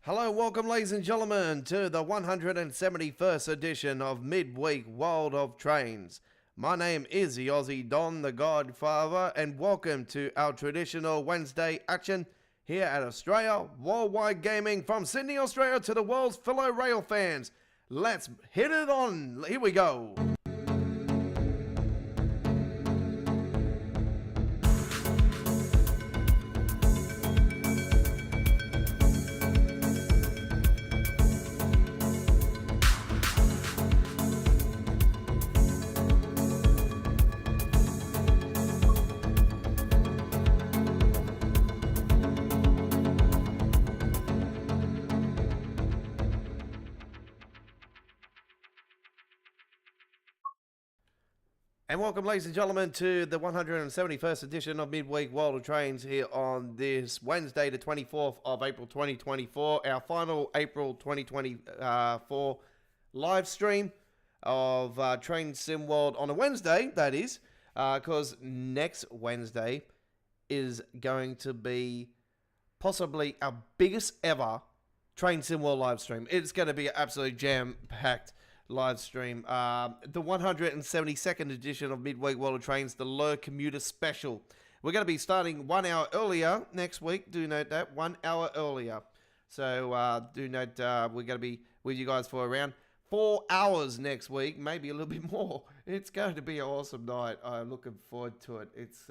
Hello, welcome ladies and gentlemen to the 171st edition of Midweek World of Trains. My name is the Aussie Don, the Godfather, and welcome to our traditional Wednesday action here at Australia Worldwide Gaming from Sydney, Australia to the world's fellow rail fans. Let's hit it on. Here we go. And welcome, ladies and gentlemen, to the 171st edition of Midweek World of Trains here on this Wednesday, the 24th of April 2024, our final April 2024 live stream of Train Sim World on a Wednesday, that is, because next Wednesday is going to be possibly our biggest ever Train Sim World live stream. It's going to be absolutely jam-packed live stream. The 172nd edition of Midweek World of Trains, the Lure Commuter Special. We're going to be starting 1 hour earlier next week. Do note that, 1 hour earlier. So do note we're going to be with you guys for around 4 hours next week, maybe a little bit more. It's going to be an awesome night. I'm looking forward to it. It's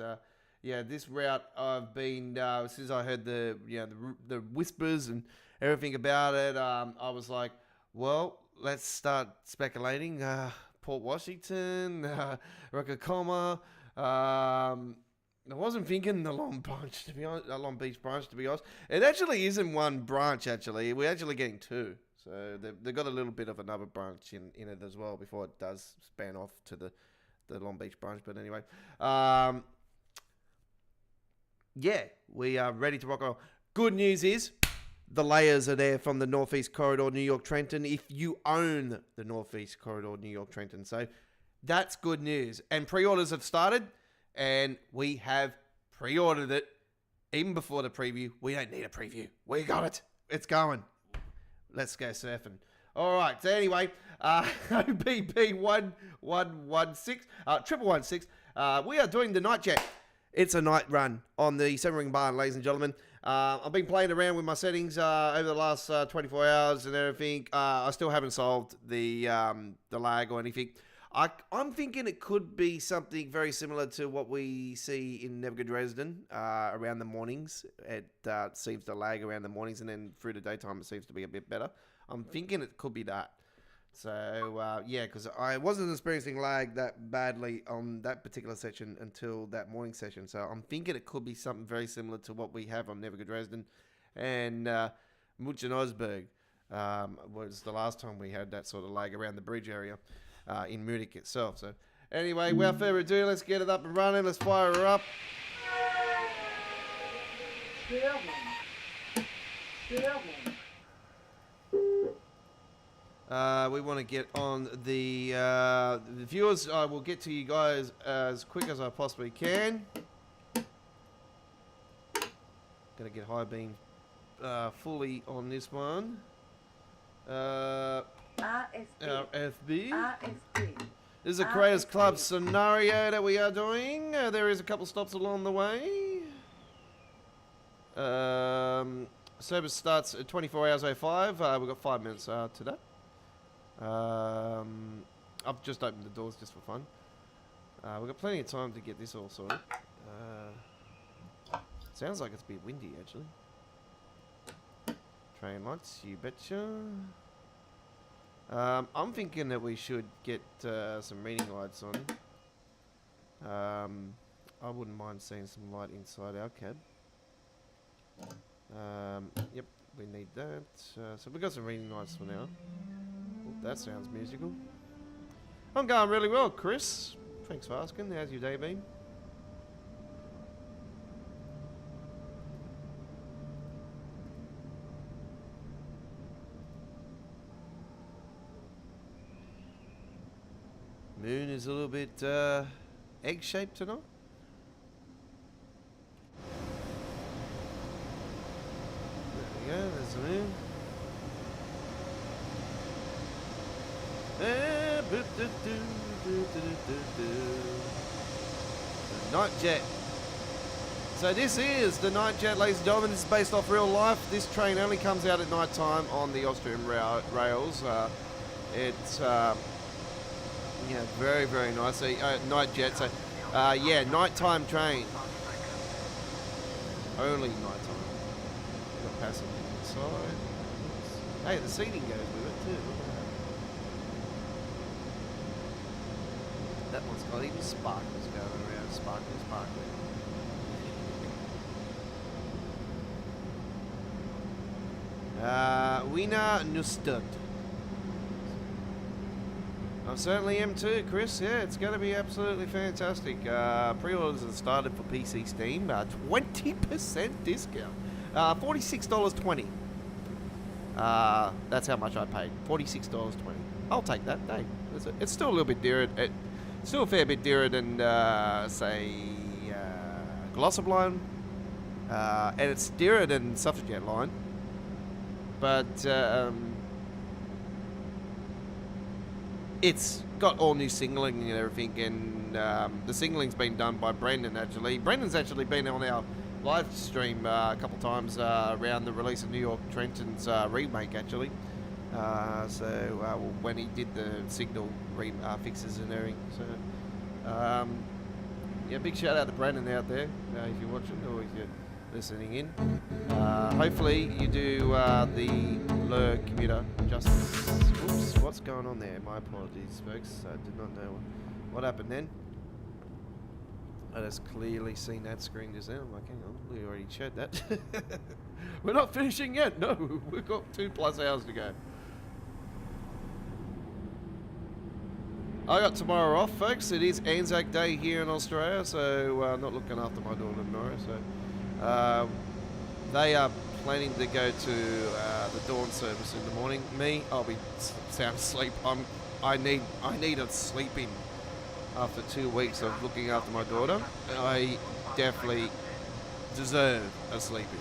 yeah, this route I've been since I heard the whispers and everything about it. I was like, well, let's start speculating. Port Washington, Rocacoma. I wasn't thinking the Long Branch, to be honest. Long Beach branch, to be honest. It actually isn't one branch. Actually, we're actually getting two. So they've got a little bit of another branch in it as well before it does span off to the Long Beach branch. But anyway, yeah, we are ready to rock on. Good news is, the layers are there from the Northeast Corridor, New York Trenton, if you own the Northeast Corridor, New York Trenton. So that's good news. And pre-orders have started, and we have pre-ordered it even before the preview. We don't need a preview. We got it. It's going. Let's go surfing. All right. So anyway, OBP 1116, 1116, we are doing the Nightjet. It's a night run on the Semmeringbahn, ladies and gentlemen. I've been playing around with my settings over the last 24 hours and everything. I still haven't solved the lag or anything. I'm thinking it could be something very similar to what we see in Dresden around the mornings. It seems to lag around the mornings, and then through the daytime it seems to be a bit better. I'm thinking it could be that. So, yeah, because I wasn't experiencing lag that badly on that particular section until that morning session. So I'm thinking it could be something very similar to what we have on Dresden and München-Osberg was the last time we had that sort of lag around the bridge area in Munich itself. So anyway, without further ado, let's get it up and running. Let's fire her up. We want to get on the viewers. I will get to you guys as quick as I possibly can. Gonna get high beam fully on this one. RFB. This is a Creators Club scenario that we are doing. There is a couple stops along the way. Service starts at 24 hours 05. We've got 5 minutes to that. I've just opened the doors just for fun. We've got plenty of time to get this all sorted. Sounds like it's a bit windy, actually. Train lights, you betcha. I'm thinking that we should get some reading lights on. I wouldn't mind seeing some light inside our cab. Yep, we need that. So we've got some reading lights for now. That sounds musical. I'm going really well, Chris. Thanks for asking. How's your day been? Moon is a little bit egg-shaped tonight. There we go, there's the moon. The Nightjet. So this is the Nightjet, ladies and gentlemen. This is based off real life. This train only comes out at night time on the Austrian rails. It's yeah, very, very nice. So, Nightjet. So yeah, nighttime train. Only nighttime. Got passengers inside. Hey, the seating goes with it too. Look at that. That one's got even sparklers going around. Sparkling, sparkling. Wiener Neustadt. I certainly am too, Chris. Yeah, it's going to be absolutely fantastic. Pre-orders have started for PC Steam. 20% discount. $46.20. That's how much I paid. $46.20. I'll take that. Hey, it's still a little bit dearer. It's still a fair bit dearer than, say, Glossop line. And it's dearer than Suffragette line. But it's got all new signalling and everything, and the signalling's been done by Brendan, actually. Brendan's actually been on our live stream a couple times around the release of New York Trenton's remake, actually. When he did the signal fixes and everything. So, yeah, big shout out to Brendan out there, if you're watching or if you're listening in. Hopefully you do the Lure commuter justice. Oops, what's going on there? My apologies, folks. I did not know what happened then. I just clearly seen that screen just then. I'm like, hang on, we already showed that. We're not finishing yet. No, we've got 2+ hours to go. I got tomorrow off, folks. It is Anzac Day here in Australia, so I'm not looking after my daughter tomorrow. So they are planning to go to the dawn service in the morning. Me, I'll be sound asleep. I need a sleep in after 2 weeks of looking after my daughter. I definitely deserve a sleep in.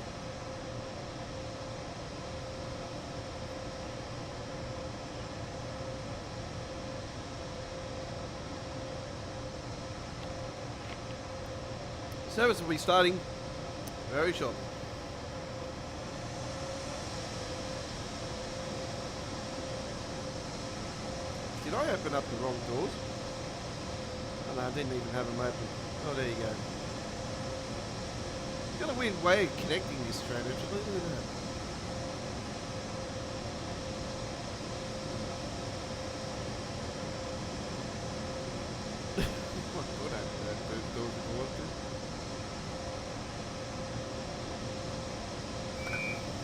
Service will be starting very shortly. Did I open up the wrong doors? Oh no, I didn't even have them open. Oh, there you go. It's got a weird way of connecting this train, actually. Look at that.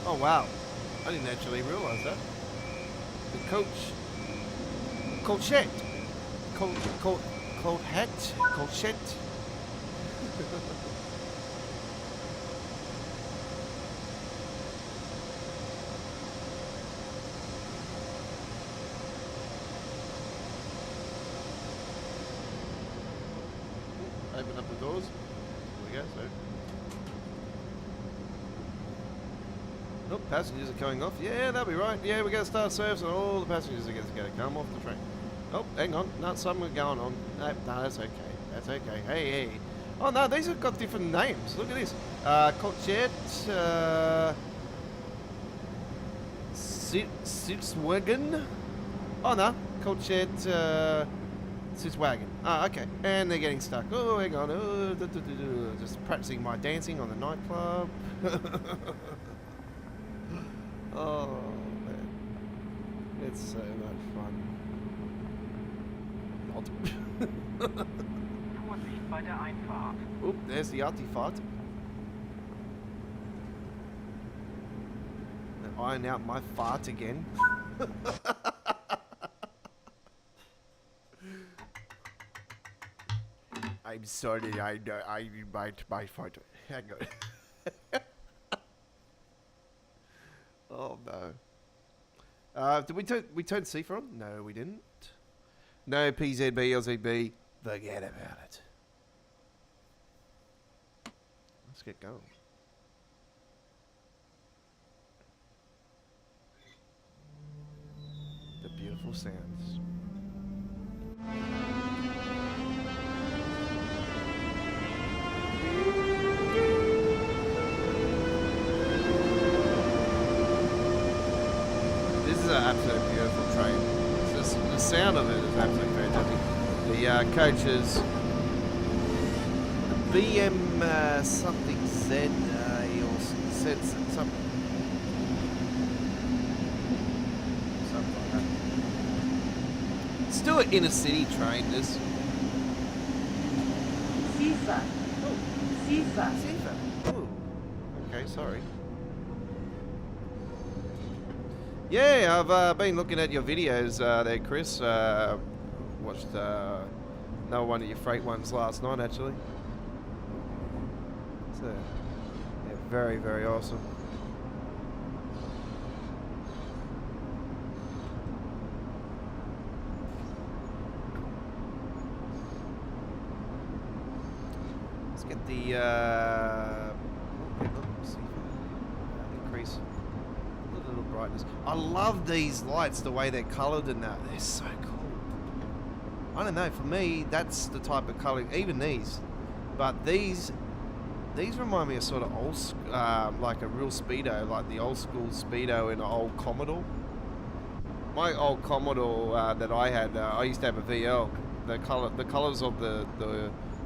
Oh wow, I didn't actually realise that. The colchette, colchette. Open up the doors. There we go, so. Oh, passengers are coming off. Yeah, that'll be right. Yeah, we're going to start service and all the passengers are going to come off the train. Oh, hang on. No, some are going on. No, that's okay. That's okay. Hey. Oh, no, these have got different names. Look at this. Colchette, Sitzwagen. Oh, no. Colchette, Sitzwagen. Ah, okay. And they're getting stuck. Oh, hang on. Oh, just practicing my dancing on the nightclub. Oh, man. It's so much fun. Vorsicht bei der Einfahrt. Oop, there's the Artifahrt. Iron out my fart again. I'm sorry, I might my fart. Hang on. Oh no. Did we turn Seafront? No, we didn't. No PZB, LZB. Forget about it. Let's get going. The beautiful sounds. absolutely beautiful train. The sound of it is absolutely fantastic. The coaches, the BM something Z, he also said something like that. Still an inner city train, this. FIFA. FIFA. Oh, okay, sorry. Yeah, I've been looking at your videos there, Chris. Watched another one of your freight ones last night, actually. So, yeah, very, very awesome. Let's get the increase a little brightness. I love these lights, the way they're coloured and that. They're so cool. I don't know, for me, that's the type of colour, even these. But these remind me of sort of old, like a real Speedo, like the old school Speedo in an old Commodore. My old Commodore that I had, I used to have a VL. The colours of the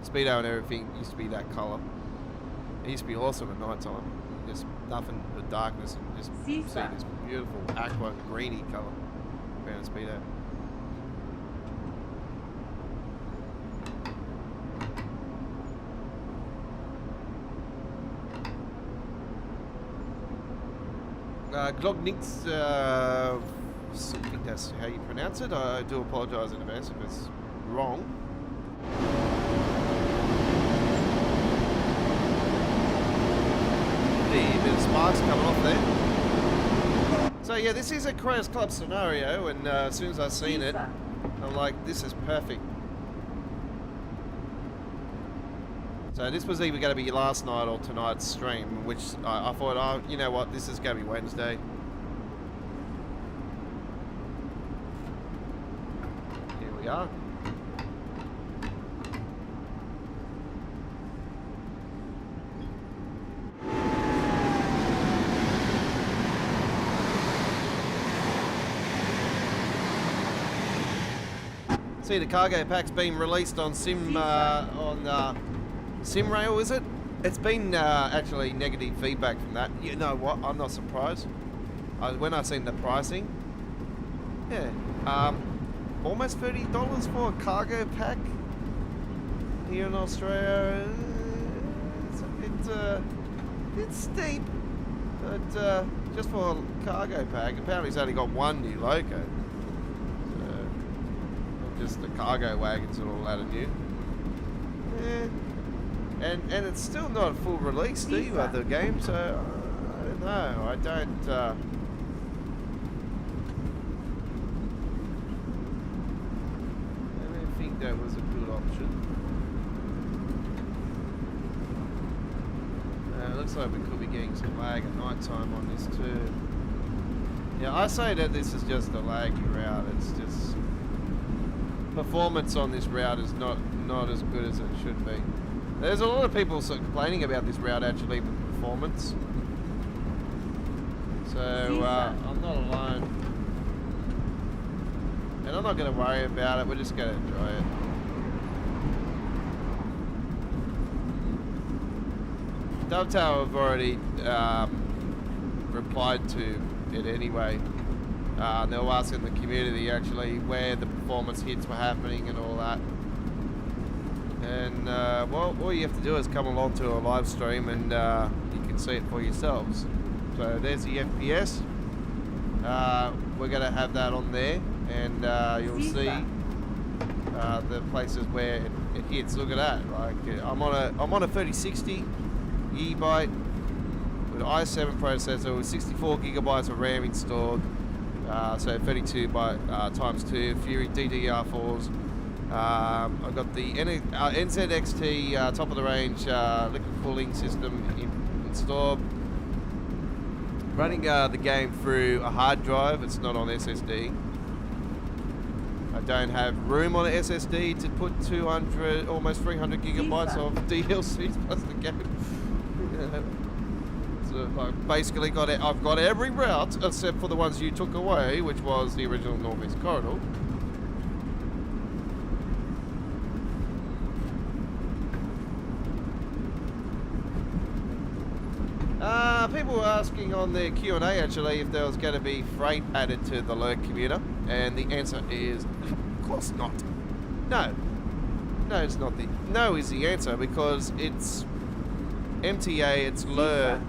Speedo and everything used to be that colour. It used to be awesome at night time. Just nothing but darkness and just see this beautiful aqua greeny colour around a Speedo. Glognix, I think that's how you pronounce it. I do apologise in advance if it's wrong. A bit of sparks coming off there. So yeah, this is a Crows Club scenario, and as soon as I seen it, I'm like, this is perfect. So this was either going to be last night or tonight's stream, which I thought, oh, you know what, this is going to be Wednesday. Here we are. See, the cargo pack's been released on SimRail, is it? It's been actually negative feedback from that. You know what? I'm not surprised. When I seen the pricing, yeah, almost $30 for a cargo pack here in Australia. It's a bit steep, but just for a cargo pack. Apparently, it's only got one new loco. So, just the cargo wagons and all that are new. Yeah. And it's still not a full release either, the game, so I don't know. I don't think that was a good option. It looks like we could be getting some lag at night time on this too. Yeah, I say that this is just a laggy route. It's just performance on this route is not as good as it should be. There's a lot of people complaining about this route actually with performance. So I'm not alone. And I'm not going to worry about it, we're just going to enjoy it. Dovetail have already replied to it anyway. They were asking the community actually where the performance hits were happening and all that. And well, all you have to do is come along to a live stream and you can see it for yourselves. So there's the FPS. We're going to have that on there, and you'll see the places where it hits. Look at that! Like I'm on a 3060 gigabyte with i7 processor with 64 gigabytes of RAM installed. So 32 times 2 Fury DDR4s. I've got the NZXT top of the range liquid cooling system installed. Running the game through a hard drive, it's not on SSD. I don't have room on an SSD to put 200, almost 300 gigabytes of DLCs plus the game. So I've basically got it. I've got every route except for the ones you took away, which was the original Northeast Corridor. People were asking on the Q&A actually if there was going to be freight added to the Lurk commuter, and the answer is, of course not. No. No, it's not. No is the answer, because it's MTA, it's Lurk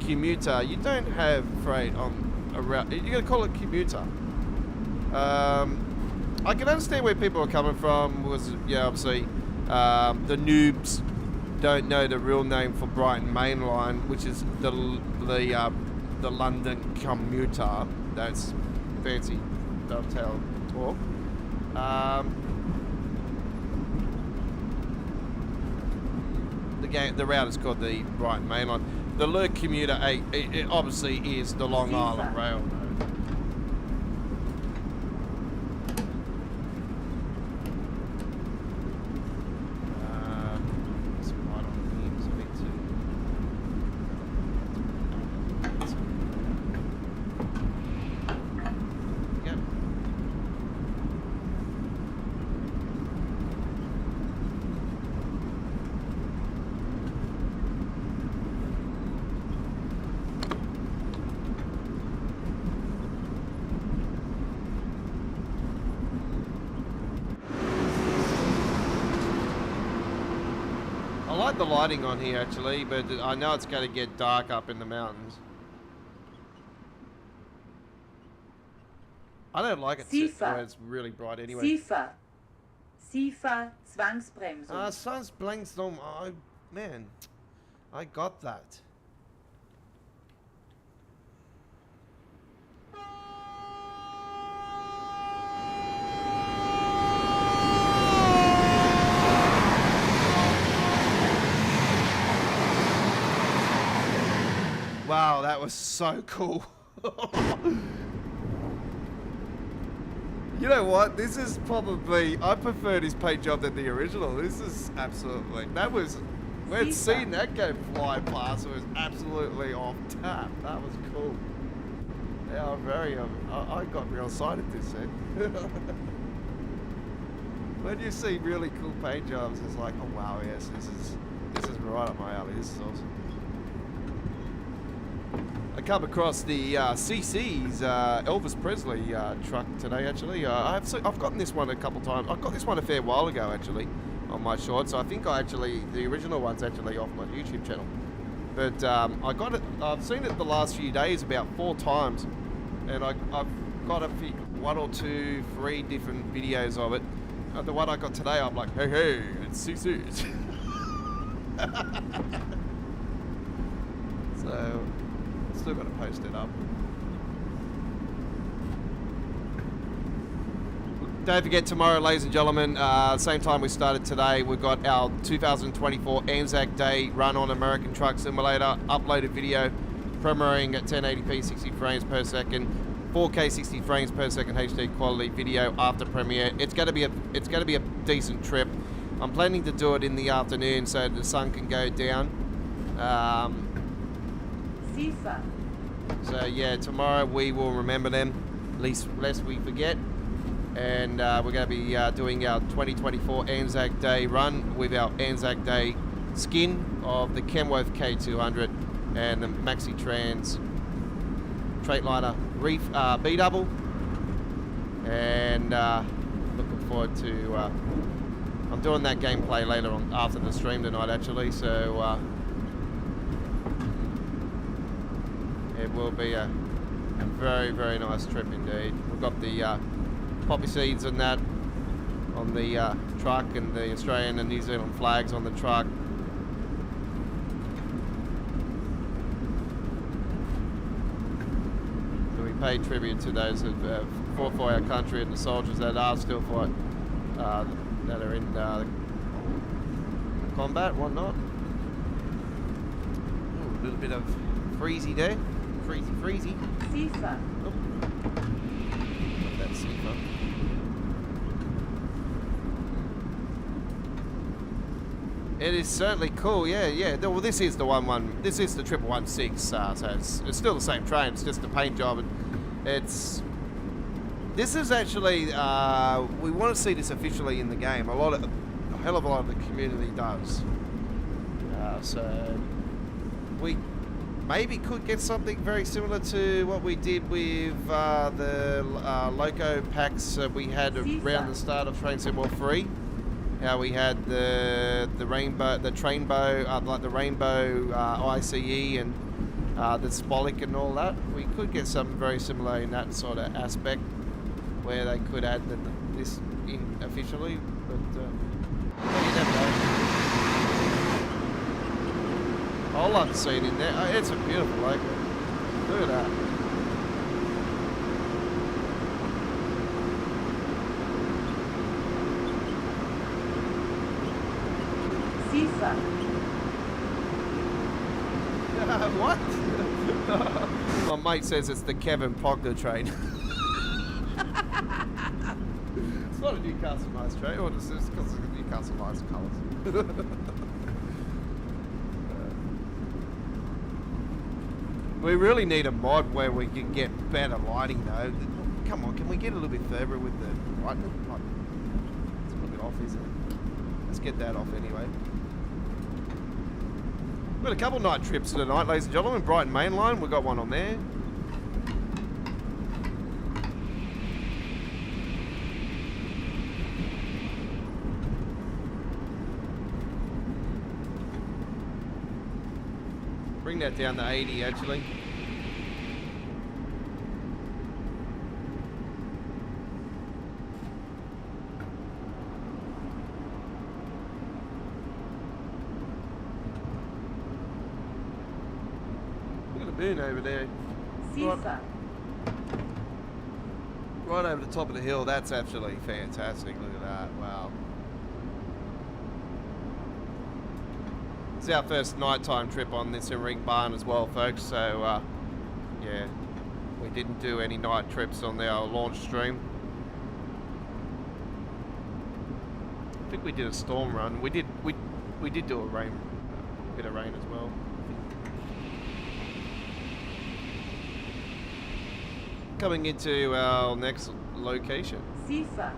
commuter. You don't have freight on a route. You're going to call it commuter. I can understand where people are coming from. Was, yeah, obviously the noobs don't know the real name for Brighton Mainline, which is the London commuter. That's fancy dovetail talk. The route is called the Brighton Mainline. The Lurk commuter, it obviously is the Long Island Railroad. I like the lighting on here actually, but I know it's going to get dark up in the mountains. I don't like it when it's really bright anyway. SIFA Zwangsbremsung. Zwangsbremsung. Oh, man, I got that. Wow, that was so cool. You know what? This is probably... I prefer this paint job than the original. This is absolutely... That was... We'd seen that go fly past. It was absolutely off tap. That was cool. Yeah, I'm very... I got real excited this set. When you see really cool paint jobs, it's like, oh wow, yes, this is right up my alley. This is awesome. I come across the CC's Elvis Presley truck today. Actually, I've gotten this one a couple times. I got this one a fair while ago actually on my short. So I think the original one's actually off my YouTube channel. But I got it. I've seen it the last few days about 4 times, and I've got 1 or 2, 3 different videos of it. The one I got today, I'm like, hey, it's CC's. So. Still got to post it up. Don't forget tomorrow, ladies and gentlemen, same time we started today, we've got our 2024 Anzac Day Run on American Truck Simulator uploaded video, premiering at 1080p 60 frames per second, 4K 60 frames per second HD quality video after premiere. It's going to be a decent trip. I'm planning to do it in the afternoon so the sun can go down. So yeah, tomorrow we will remember them, lest we forget, and we're going to be doing our 2024 Anzac Day run with our Anzac Day skin of the Kenworth K200 and the Maxi Trans Straightliner Reef B-Double, and looking forward to I'm doing that gameplay later on after the stream tonight actually, so it will be a very, very nice trip indeed. We've got the poppy seeds and that on the truck, and the Australian and New Zealand flags on the truck. So we pay tribute to those who have fought for our country and the soldiers that are still for it, that are in combat, whatnot. Ooh, a little bit of freezy there. Freezy. SIFA. Oh. That's SIFA. It is certainly cool, yeah, yeah. Well, this is the this is the 1116, so it's still the same train. It's just a paint job, and this is actually we want to see this officially in the game. A hell of a lot of the community does. So we maybe could get something very similar to what we did with the loco packs we had around the start of Train Sim World 3. How we had the rainbow, the trainbow, like the rainbow ICE and the Spolic and all that. We could get something very similar in that sort of aspect, where they could add this in officially. But you never know. I love to see it in there. It's a beautiful lake. Look at that. Sifa. What? My mate says it's the Kevin Pogner train. It's not a Newcastle nice train, or it's because it's a Newcastle nice colours. We really need a mod where we can get better lighting though. Come on, can we get a little bit further with the brightness? It's a little bit off, isn't it? Let's get that off anyway. We've got a couple night trips tonight, ladies and gentlemen. Brighton Mainline, we've got one on there. Bring that down to 80 actually. Look at the moon over there. Sifa. Right over the top of the hill. That's absolutely fantastic. Look at that. Wow. It's our first nighttime trip on this Semmeringbahn as well, folks. So, yeah, we didn't do any night trips on our launch stream. I think we did a storm run. We did do a bit of rain as well. Coming into our next location. Sifa.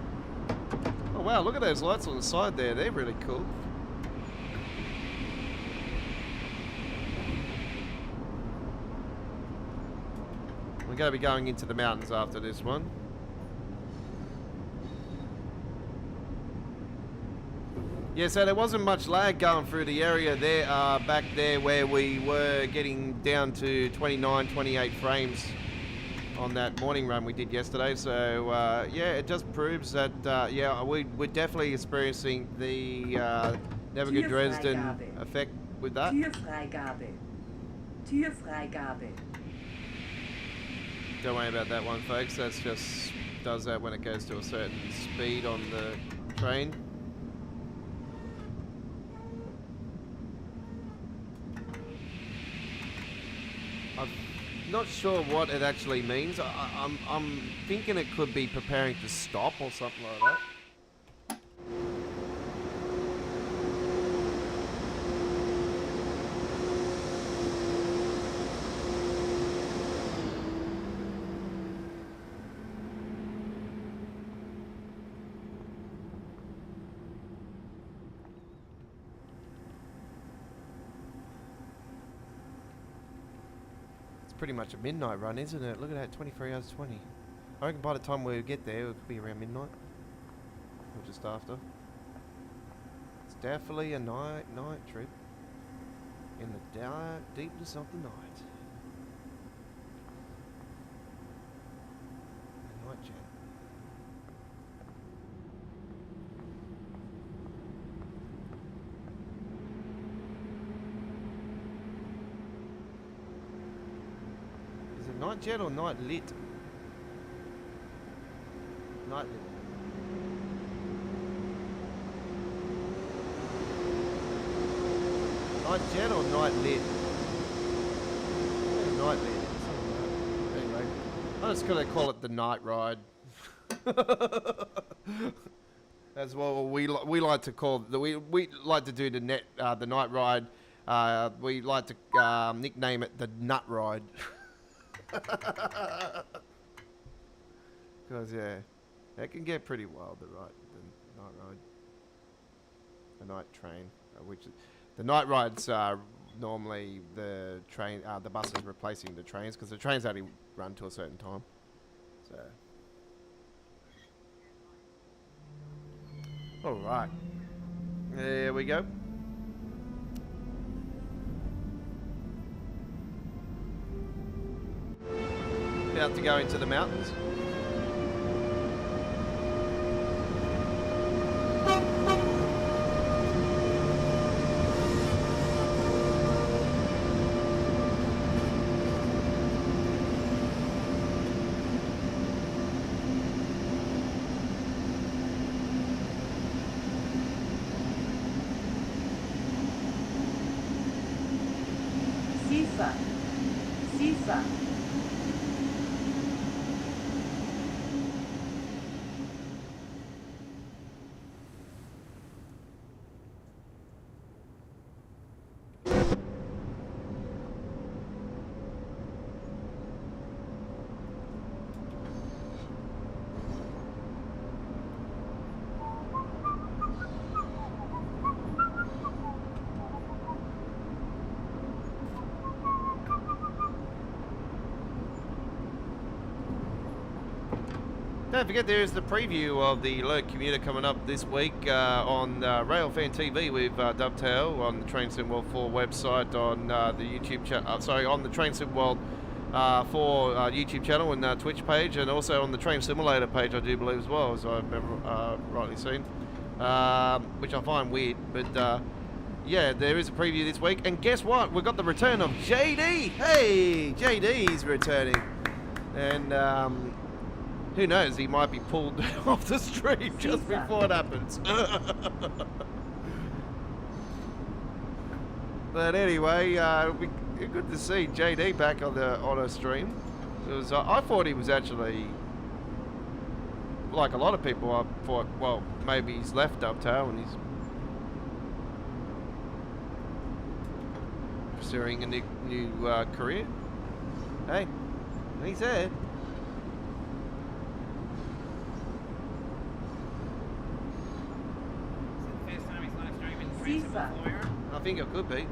Oh wow! Look at those lights on the side there. They're really cool. We're going to be going into the mountains after this one. Yeah, so there wasn't much lag going through the area there, back there where we were getting down to 29, 28 frames on that morning run we did yesterday. So, yeah, it just proves that, yeah, we're definitely experiencing the Naviga Dresden effect with that. Türfreigabe. Türfreigabe. Don't worry about that one, folks. That's just does that when it goes to a certain speed on the train. I'm not sure what it actually means. I'm thinking it could be preparing to stop or something like that. Pretty much a midnight run, isn't it? Look at that, 23 hours 20. I reckon by the time we get there, it could be around midnight. Or just after. It's definitely a night trip. In the dark deepness of the night. A night jet. Night jet or night lit? Night lit. Night jet or night lit? Yeah, night lit. Anyway, I'm just gonna call it the night ride. As well, we like to call we like to do the night ride. We like to nickname it the nut ride. Because yeah, it can get pretty wild. The night ride, the night train, the night rides are normally the train, the buses replacing the trains because the trains only run to a certain time. So. All right, there we go. About to go into the mountains. Sifa. Sifa. Don't forget, there is the preview of the Alert Commuter coming up this week on Railfan TV with Dovetail on the Train Sim World 4 website, on the YouTube channel. On the Train Sim World 4 YouTube channel and Twitch page, and also on the Train Simulator page, I do believe as well, as I've rightly seen, which I find weird. But yeah, there is a preview this week, and guess what? We've got the return of JD. Hey, JD's returning, and who knows, he might be pulled off the stream just before it happens. But anyway, it'll be good to see JD back on a stream. Because I thought he was actually, like a lot of people, I thought, well, maybe he's left Dovetail and he's pursuing a new career. Hey, he's there. Sifa. I think it could be.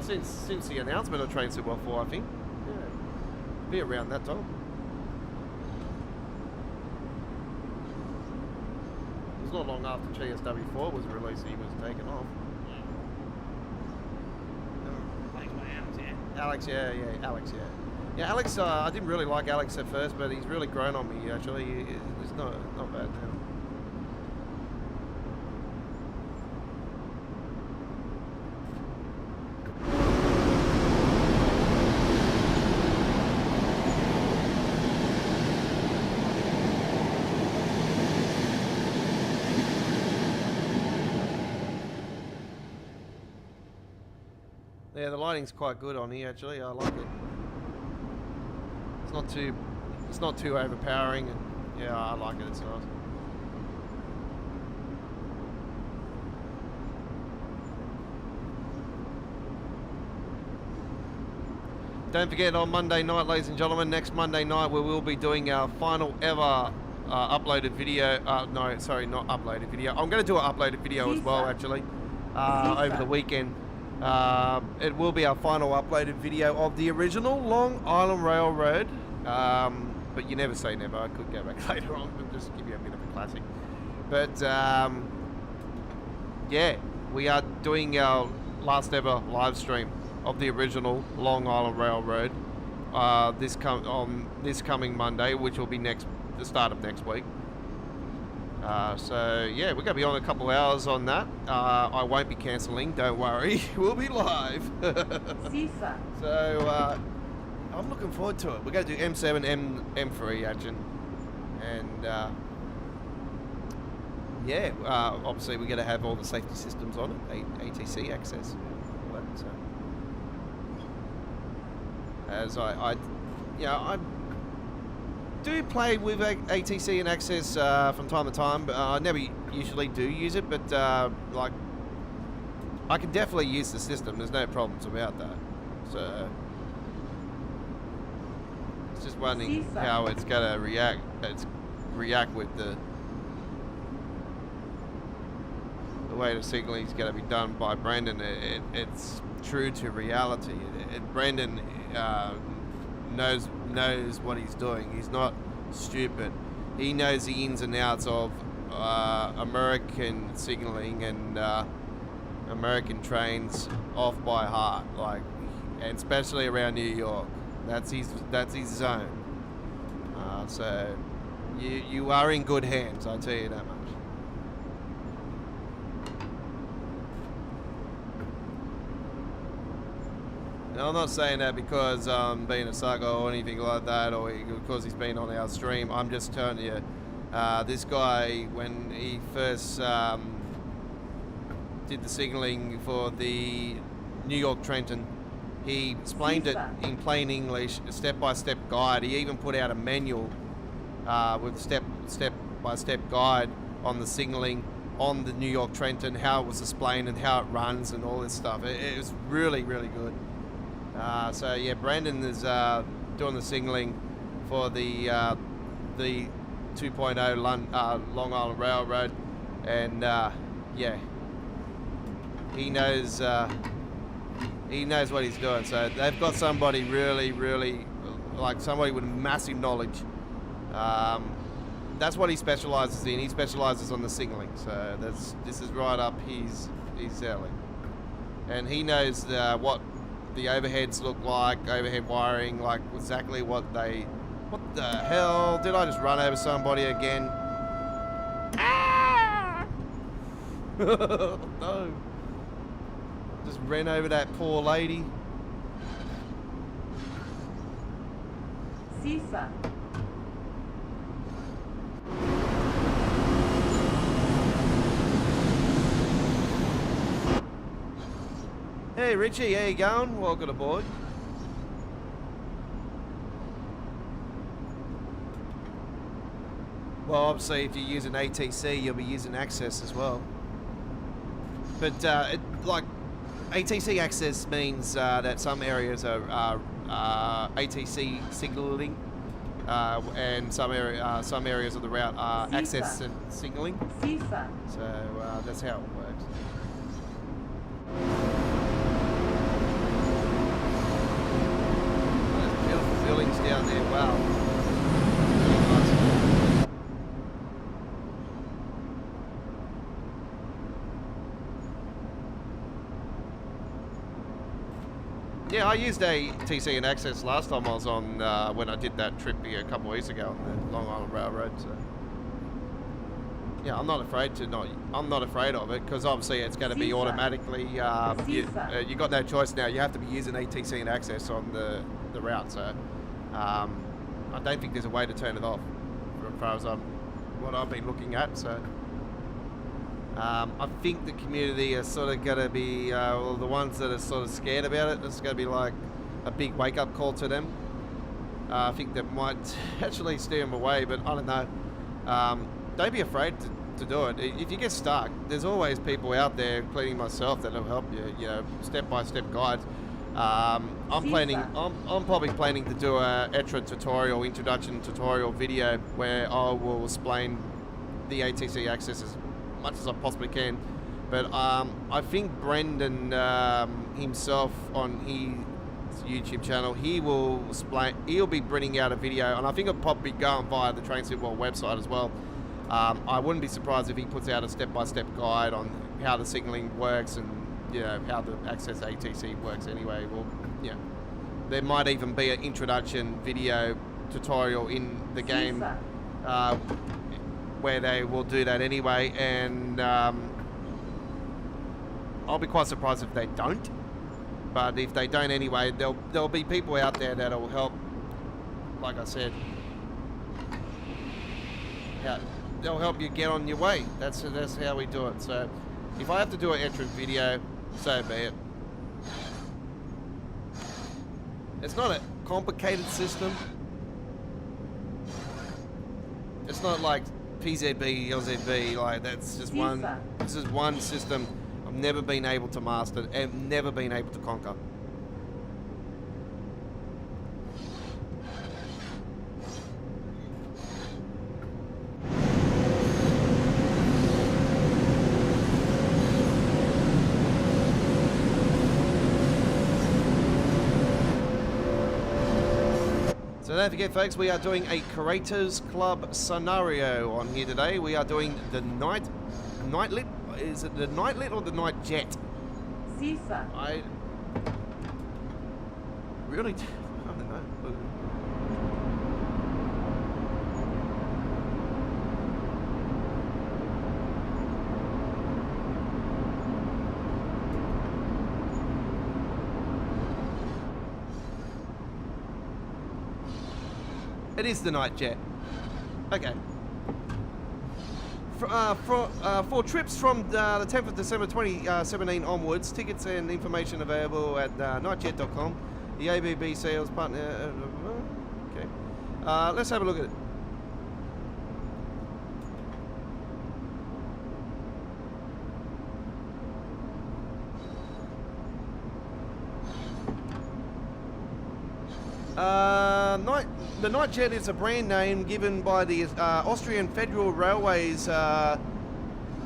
Since the announcement of Train Sim World 4, I think. Yeah. Be around that time. It was not long after GSW4 was released he was taken off. Alex, yeah. Yeah, Alex, I didn't really like Alex at first, but he's really grown on me, actually. It's not bad now. Yeah, the lighting's quite good on here actually. I like it. It's not too overpowering, and yeah, I like it. It's nice. Don't forget, on Monday night, ladies and gentlemen, next Monday night we will be doing our final ever uploaded video. No, sorry, not uploaded video. I'm going to do an uploaded video as well, actually, over the weekend. It will be our final uploaded video of the original Long Island Railroad, but you never say never. I could go back later on and just give you a bit of a classic. But yeah, we are doing our last ever live stream of the original Long Island Railroad this coming Monday, which will be the start of next week. So yeah, we're going to be on a couple hours on that. I won't be cancelling, don't worry. We'll be live. FIFA. So I'm looking forward to it. We're going to do M7, M3 action. And yeah, obviously we're going to have all the safety systems on it, ATC access. All that, so. As do play with ATC and Access from time to time, but I never usually do use it, but like, I can definitely use the system. There's no problems about that. So, it's just wondering how it's going to react. React with the way the signaling is going to be done by Brendan. It's true to reality. Brendan knows what he's doing. He's not stupid. He knows the ins and outs of American signaling and American trains off by heart, like, and especially around New York. That's his zone. So you are in good hands, I'll tell you that much. Now, I'm not saying that because being a sucker or anything like that, or because he's been on our stream. I'm just telling you, this guy, when he first did the signaling for the New York Trenton, he explained it in plain English, a step-by-step guide. He even put out a manual with step-by-step guide on the signaling on the New York Trenton, how it was explained and how it runs and all this stuff. It was really, really good. So yeah, Brandon is doing the signaling for the 2.0 Long Island Railroad, and yeah, he knows what he's doing. So they've got somebody really, really, like somebody with massive knowledge. That's what he specialises in. He specialises on the signaling. So this is right up his alley, and he knows what the overheads look like, overhead wiring, like exactly what the hell, did I just run over somebody again? Ah! No, just ran over that poor lady. Sisa. Hey Richie, how you going? Welcome aboard. Well, obviously, if you use an ATC, you'll be using Access as well. But like ATC Access means that some areas are ATC signaling, and some areas of the route are Access signaling. So that's how it works. Buildings down there, wow. Yeah, I used ATC and Access last time I was on, when I did that trip here a couple of weeks ago on the Long Island Railroad. So yeah, I'm not afraid of it, because obviously it's going to be automatically. You got no choice now. You have to be using ATC and Access on the route. So I don't think there's a way to turn it off, as far as what I've been looking at. So I think the community are sort of going to be well, the ones that are sort of scared about it. It's going to be like a big wake-up call to them. I think that might actually steer them away, but I don't know. Don't be afraid to do it. If you get stuck, there's always people out there, including myself, that'll help you. You know, step-by-step guides. I'm probably planning to do a ETRA introduction tutorial video where I will explain the ATC Access as much as I possibly can. But I think Brendan himself on his YouTube channel, he'll be bringing out a video, and I think it'll probably be going via the Train Super World website as well. I wouldn't be surprised if he puts out a step-by-step guide on how the signaling works and, you know, how the Access ATC works anyway. Well, yeah, there might even be an introduction video tutorial in the game where they will do that anyway, and I'll be quite surprised if they don't. But if they don't anyway, there'll be people out there that'll help. Like I said, they'll help you get on your way. That's how we do it. So if I have to do an entrance video, so be it. It's not a complicated system. It's not like PZB, LZB, like that's just one. Caesar. This is one system I've never been able to master and never been able to conquer. So don't forget, folks, we are doing a Creators Club scenario on here today. We are doing the Nightlit. Is it the Nightlit or the Nightjet? Caesar. I really, I don't know. It is the Nightjet. Okay. For trips from the 10th of December 2017 onwards, tickets and information available at nightjet.com. The ABB sales partner. Okay. Let's have a look at it. The Nightjet is a brand name given by the Austrian Federal Railways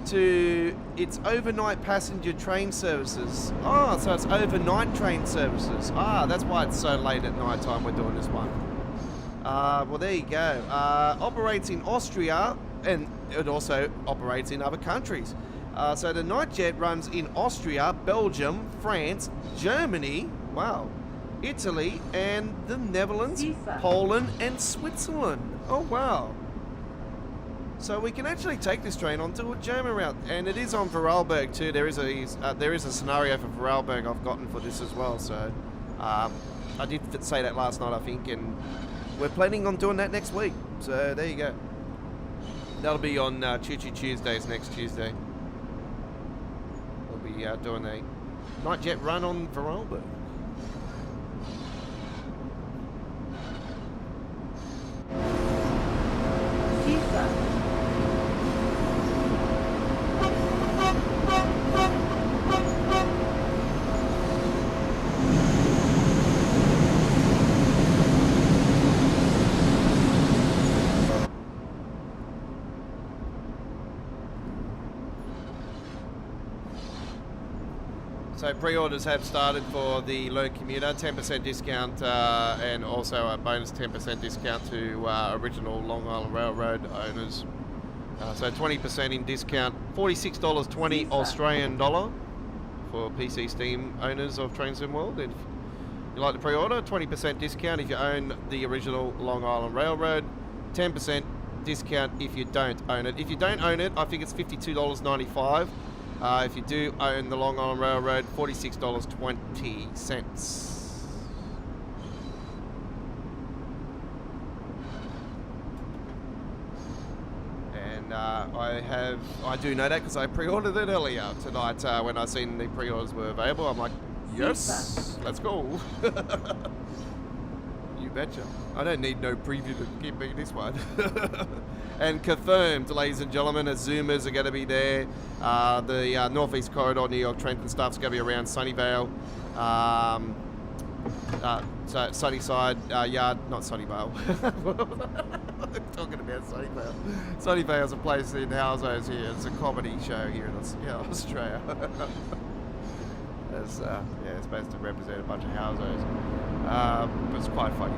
to its overnight passenger train services. Oh, so it's overnight train services. Ah, that's why it's so late at night time we're doing this one. Well, there you go. Operates in Austria, and it also operates in other countries. So the Nightjet runs in Austria, Belgium, France, Germany, wow, Italy, and the Netherlands, Caesar. Poland, and Switzerland. Oh, wow. So we can actually take this train onto a German route, and it is on Vorarlberg too. There is a scenario for Vorarlberg I've gotten for this as well. So I did say that last night, I think, and we're planning on doing that next week. So there you go. That'll be on Choo Choo Tuesdays next Tuesday. We'll be doing a Nightjet run on Vorarlberg. Caesar. So pre-orders have started for the Learn Commuter, 10% discount and also a bonus 10% discount to original Long Island Railroad owners. So 20% in discount, $46.20 Australian dollar for PC Steam owners of Train Sim World. If you like the pre-order, 20% discount if you own the original Long Island Railroad, 10% discount if you don't own it. If you don't own it, I think it's $52.95. If you do own the Long Island Railroad, $46.20. And I do know that because I pre-ordered it earlier tonight when I seen the pre-orders were available. I'm like, yes, let's go. You betcha. I don't need no preview to give me this one. And confirmed, ladies and gentlemen, as Zoomers are going to be there. The Northeast Corridor, New York, Trenton stuff's going to be around Sunnyvale. So Sunnyside, Yard, not Sunnyvale. I'm talking about Sunnyvale. Sunnyvale's a place in Housos here. It's a comedy show here in Australia. It's supposed to represent a bunch of Housos. But it's quite funny.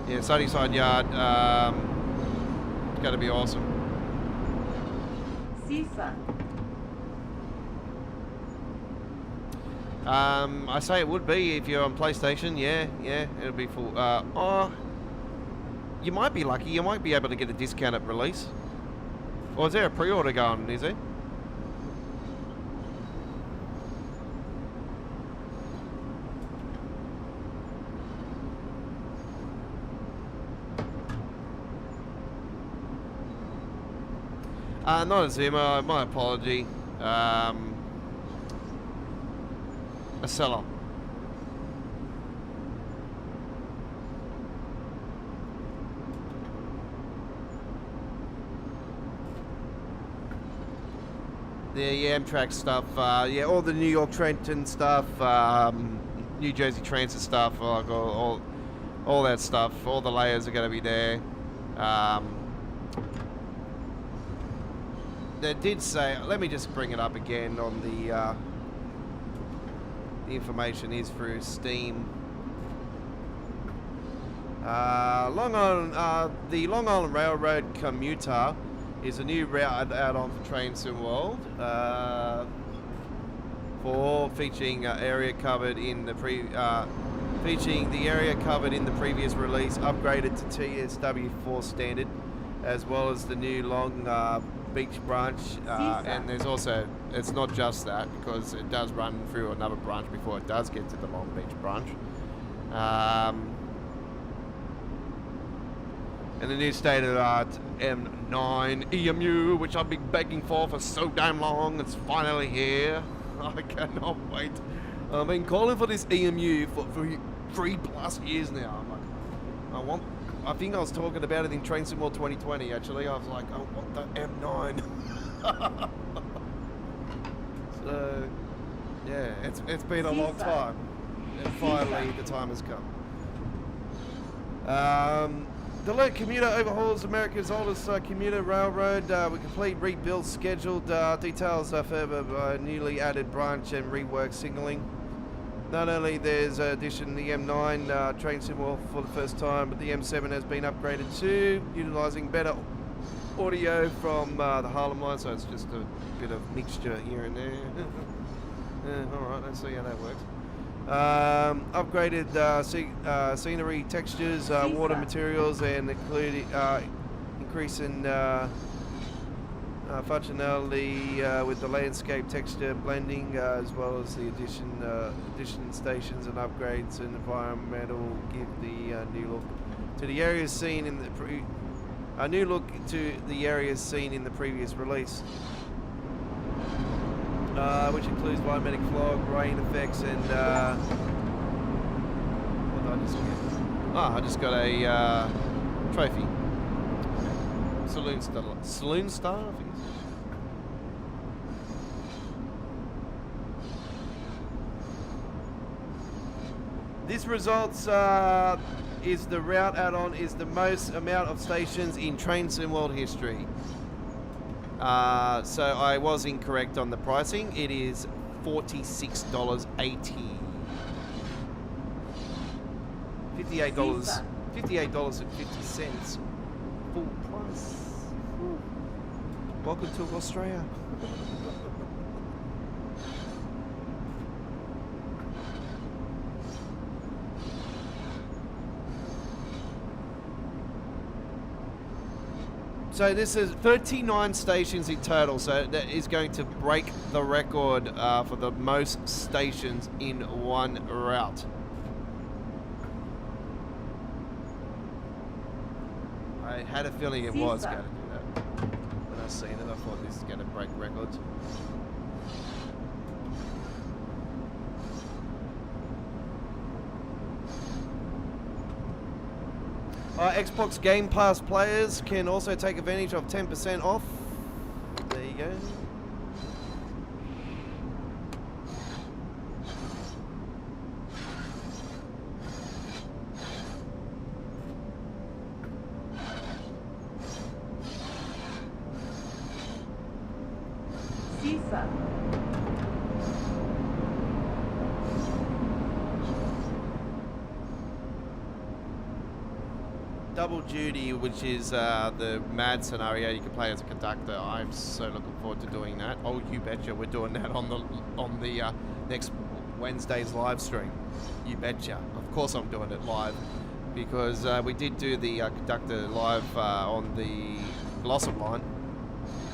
Yeah, Sunnyside Yard, it's going to be awesome. Caesar. I say it would be if you're on PlayStation. Yeah, it'll be full. You might be lucky. You might be able to get a discount at release. Or is there a pre-order going? Is there? Not a Zoomer, my apology. seller. The Amtrak stuff, yeah, all the New York Trenton stuff, New Jersey Transit stuff, like all that stuff, all the layers are going to be there. They did say, let me just bring it up again on the information is through Steam. The Long Island Railroad Commuter is a new route add-on for Train Sim World, featuring area covered in the previous release, upgraded to TSW4 standard, as well as the new Long Beach branch. And there's also, it's not just that, because it does run through another branch before it does get to the Long Beach branch. And the new state-of-the-art M9 EMU, which I've been begging for so damn long, it's finally here. I cannot wait. I've been calling for this EMU for 3+ years now. I'm like, I think I was talking about it in Train Sim World 2020, actually. I was like, I want the M9. So, yeah, it's been a long time. And finally, the time has come. The Alert Commuter overhauls America's oldest commuter railroad with complete rebuild scheduled. Details further by newly added branch and rework signaling. Not only there's addition the M9 train symbol for the first time, but the M7 has been upgraded too, utilising better audio from the Harlem line, so it's just a bit of mixture here and there. Alright, let's see how that works. Upgraded scenery textures, water materials, and including increasing functionality with the landscape texture blending, as well as the addition stations and upgrades and environmental give the new look to the areas seen in the previous release. Which includes biometric fog, rain effects, and what did I just get? I just got a trophy. Saloon Star, I think it's. This results is the route add-on is the most amount of stations in Train Sim World history. So I was incorrect on the pricing. It is $46.80. $58.50. Full price. Woo. Welcome to Australia. So this is 39 stations in total, so that is going to break the record for the most stations in one route. I had a feeling it was going to do that. When I seen it, I thought this is going to break records. Xbox Game Pass players can also take advantage of 10% off. There you go. Sisa. Double Duty, which is the mad scenario you can play as a conductor. I'm so looking forward to doing that. Oh, you betcha, we're doing that on the next Wednesday's live stream. You betcha. Of course, I'm doing it live because we did do the conductor live on the Blossom line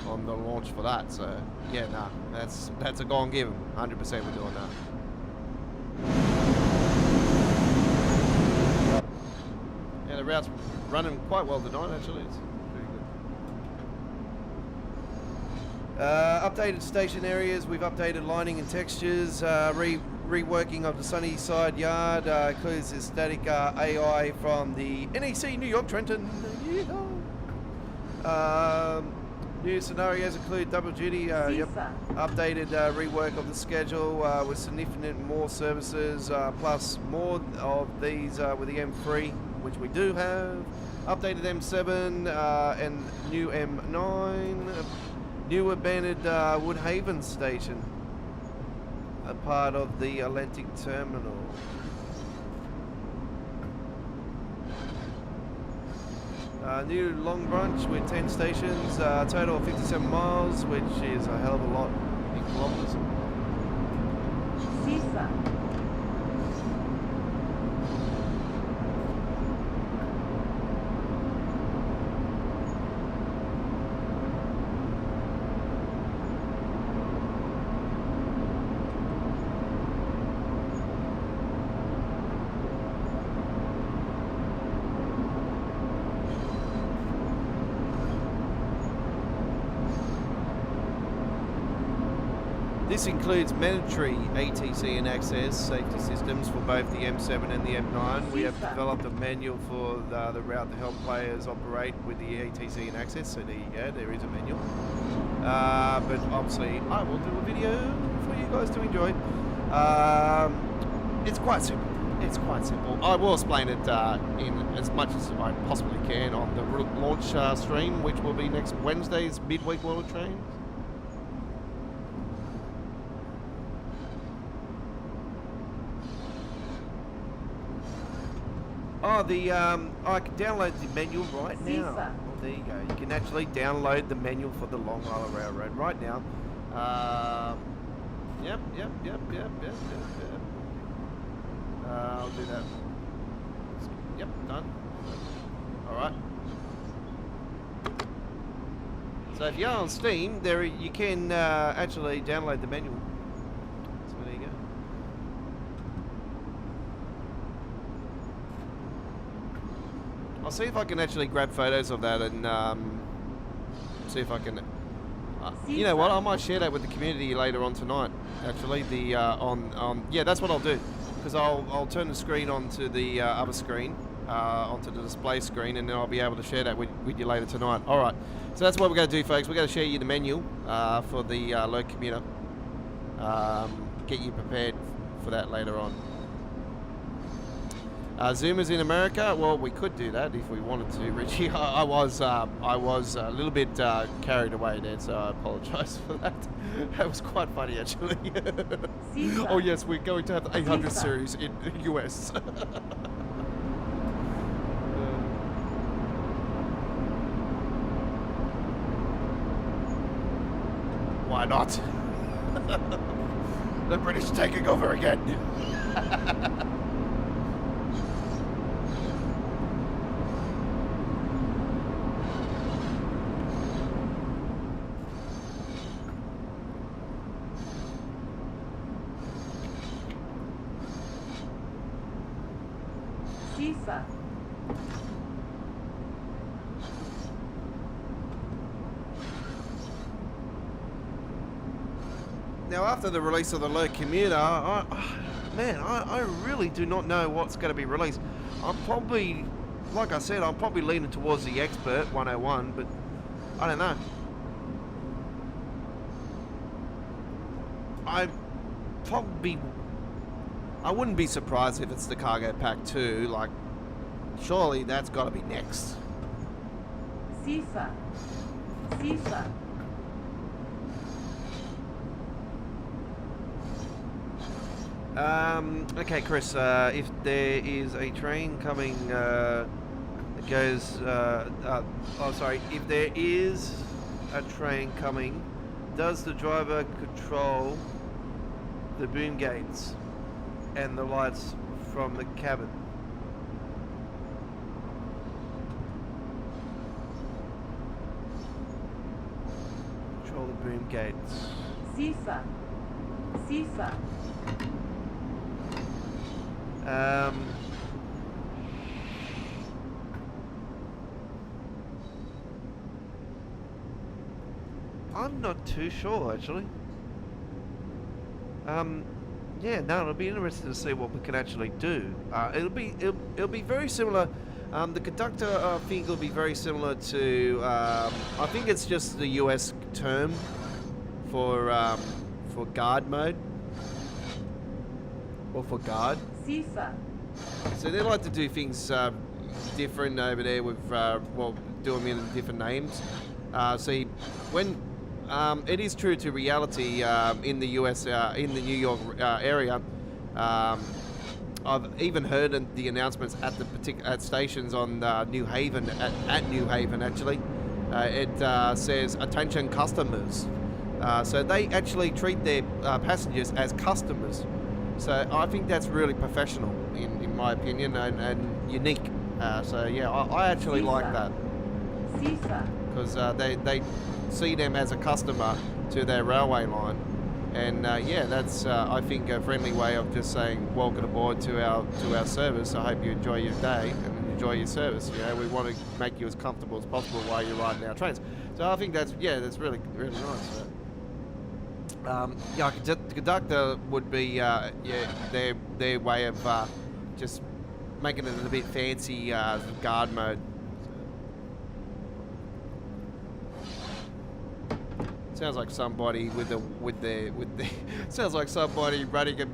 on the launch for that. So yeah, nah, that's a go and give 'em. 100% we're doing that. Yeah, the route's running quite well tonight, actually. It's pretty good. Updated station areas. We've updated lining and textures. Reworking of the Sunnyside Yard. Includes the static AI from the NEC New York Trenton. New scenarios include double duty. Updated rework of the schedule with significant more services, plus more of these with the M3, which we do have. Updated M7 and new M9. New abandoned Woodhaven station, a part of the Atlantic Terminal. New long branch with 10 stations, total of 57 miles, which is a hell of a lot in kilometres. Sisa. This includes mandatory ATC and access safety systems for both the M7 and the M9. We have developed a manual for the route to help players operate with the ATC and access, so there you go, there is a manual. But obviously I will do a video for you guys to enjoy. It's quite simple. It's quite simple. I will explain it in as much as I possibly can on the launch stream, which will be next Wednesday's midweek World of Trains. Oh, I can download the manual right now. Oh, there you go. You can actually download the manual for the Long Island Railroad right now. Yep. I'll do that. Yep, done. All right. So if you're on Steam, there you can actually download the manual. So there you go. I'll see if I can actually grab photos of that and see if I can. You know what? I might share that with the community later on tonight. Actually, the yeah, that's what I'll do, because I'll turn the screen onto the other screen, onto the display screen, and then I'll be able to share that with you later tonight. All right. So that's what we're going to do, folks. We're going to share you the menu for the low commuter. Get you prepared for that later on. Zoomers in America, well, we could do that if we wanted to, Richie. I was a little bit carried away there, so I apologise for that. That was quite funny, actually. Oh yes, we're going to have the 800 series in the US. Why not? The British taking over again. Now, after the release of the low commuter, I really do not know what's going to be released. I'm probably, like I said, I'm probably leaning towards the Expert 101, but I don't know. I wouldn't be surprised if it's the Cargo Pack 2. Like, surely that's got to be next. Sisa. Okay, Chris, if there is a train coming that goes, if there is a train coming, does the driver control the boom gates and the lights from the cabin? Control the boom gates. Sisa. I'm not too sure actually. Yeah, no, it'll be interesting to see what we can actually do. It'll be very similar. The conductor, I think, will be very similar to. I think it's just the US term for guard mode or for guard. Sifa. So they like to do things different over there with well, do them in different names. When it is true to reality in the US, in the New York area. I've even heard the announcements at the at stations on New Haven, at New Haven actually. It says attention customers. So they actually treat their passengers as customers. So I think that's really professional in my opinion and unique. So yeah, I actually like that. Because they see them as a customer to their railway line, and yeah, that's I think a friendly way of just saying welcome aboard to our service. I hope you enjoy your day and enjoy your service. You know, we want to make you as comfortable as possible while you're riding our trains. So I think that's that's really nice. Yeah, the conductor would be yeah their way of just making it a bit fancy guard mode. Sounds like somebody sounds like somebody running an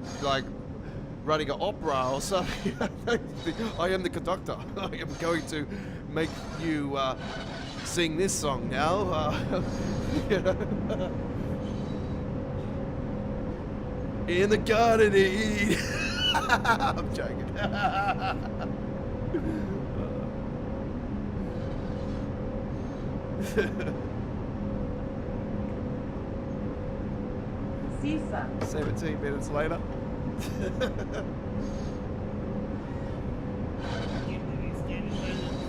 opera or something. I am the conductor. I am going to make you sing this song now. You know? In the Garden of Eden. I'm joking. Sifa. 17 minutes later.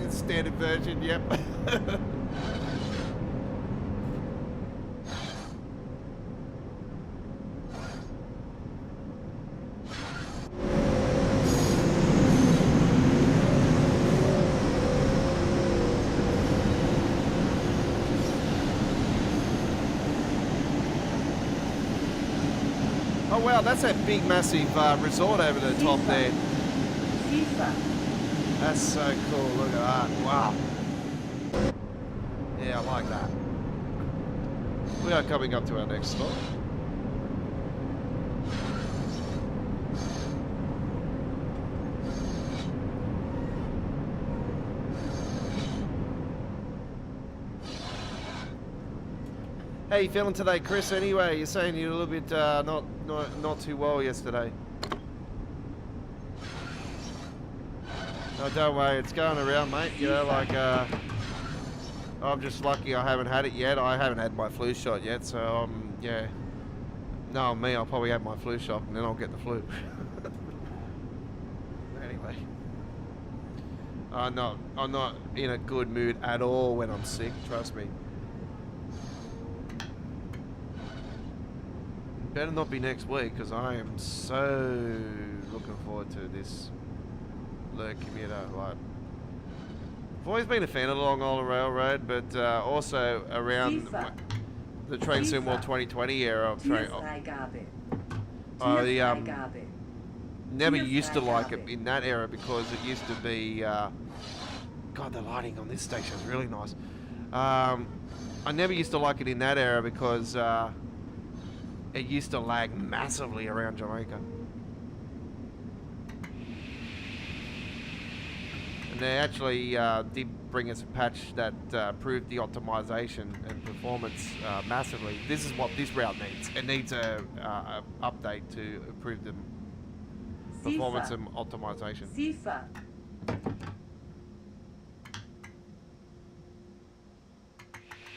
Standard version, yep. Oh wow, that's that big massive resort over the top there. That's so cool, look at that, wow. Yeah, I like that. We are coming up to our next stop. How you feeling today, Chris? Anyway, you're saying you're a little bit not too well yesterday. No, don't worry, it's going around, mate. You know, like I'm just lucky I haven't had it yet. I haven't had my flu shot yet, so yeah. No, me, I'll probably have my flu shot and then I'll get the flu. Anyway, I'm not in a good mood at all when I'm sick. Trust me. Better not be next week, because I am so looking forward to this learn commuter. Like, I've always been a fan of the Long Island Railroad, but also around the Train Sim World 2020 era of train. Never used to like it in that era because it used to be. God, the lighting on this station is really nice. I never used to like it in that era because. It used to lag massively around Jamaica. And they actually did bring us a patch that improved the optimization and performance massively. This is what this route needs. It needs a update to improve the performance and optimization. Sifa.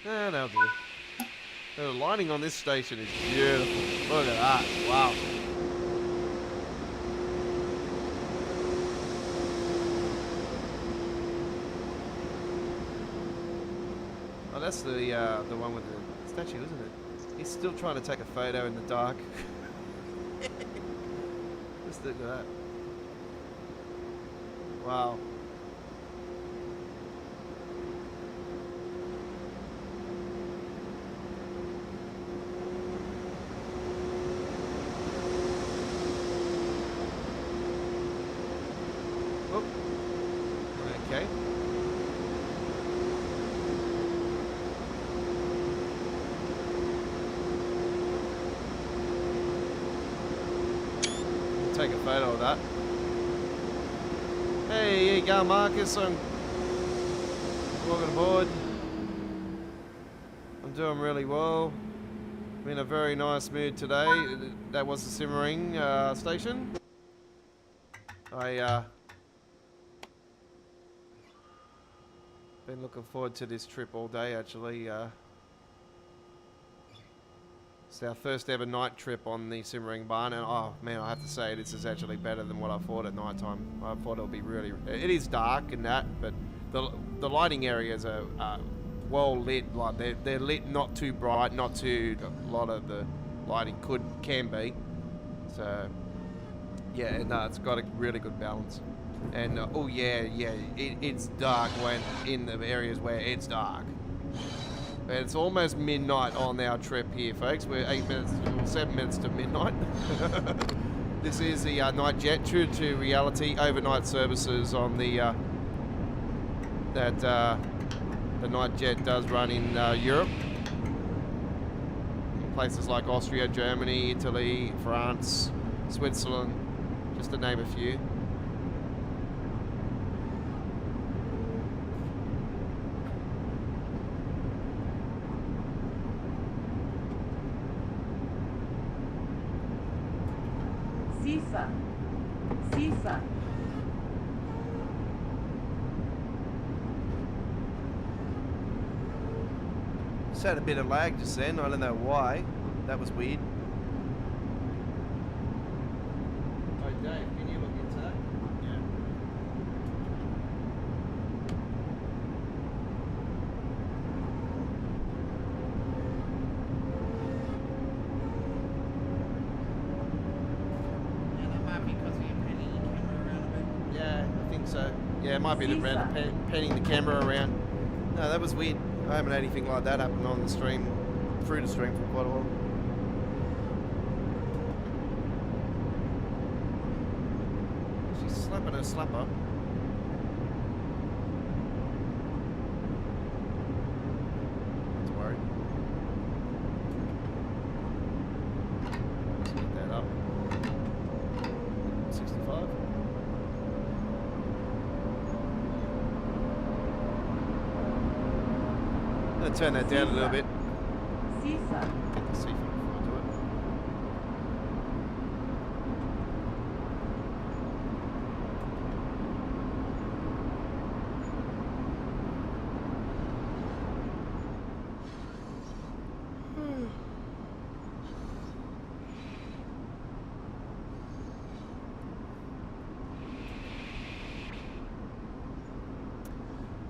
That'll do. The lighting on this station is beautiful. Look at that. Wow. Oh, that's the one with the statue, isn't it? He's still trying to take a photo in the dark. Just look at that. Wow. take a photo of that. Hey, here you go, Marcus. I'm welcome aboard. I'm doing really well. I'm in a very nice mood today. That was the Simmering station. I been looking forward to this trip all day, actually. It's our first ever night trip on the Semmeringbahn, and oh man, I have to say this is actually better than what I thought at night time. I thought it would be really. It is dark and that, but the lighting areas are well lit. Like they're lit, not too bright, not too. A lot of the lighting can be. So yeah, no, it's got a really good balance. And oh yeah, it's dark when in the areas where it's dark. But it's almost midnight on our trip here, folks. We're 7 minutes to midnight. This is the Nightjet, true to reality, overnight services on the that the Nightjet does run in Europe. In places like Austria, Germany, Italy, France, Switzerland, just to name a few. Sifa. Sifa. Just had a bit of lag just then. I don't know why. That was weird. Oh, Dave, can you look into that? Yeah. Yeah, I think so. Yeah, it might be the panning the camera around. No, that was weird. I haven't had anything like that happen on the stream, through the stream for quite a while. She's slapping her slapper. Not to worry. Let's get that up. 65. I'm gonna turn that down a little bit. Sifa. Get the seafront before I do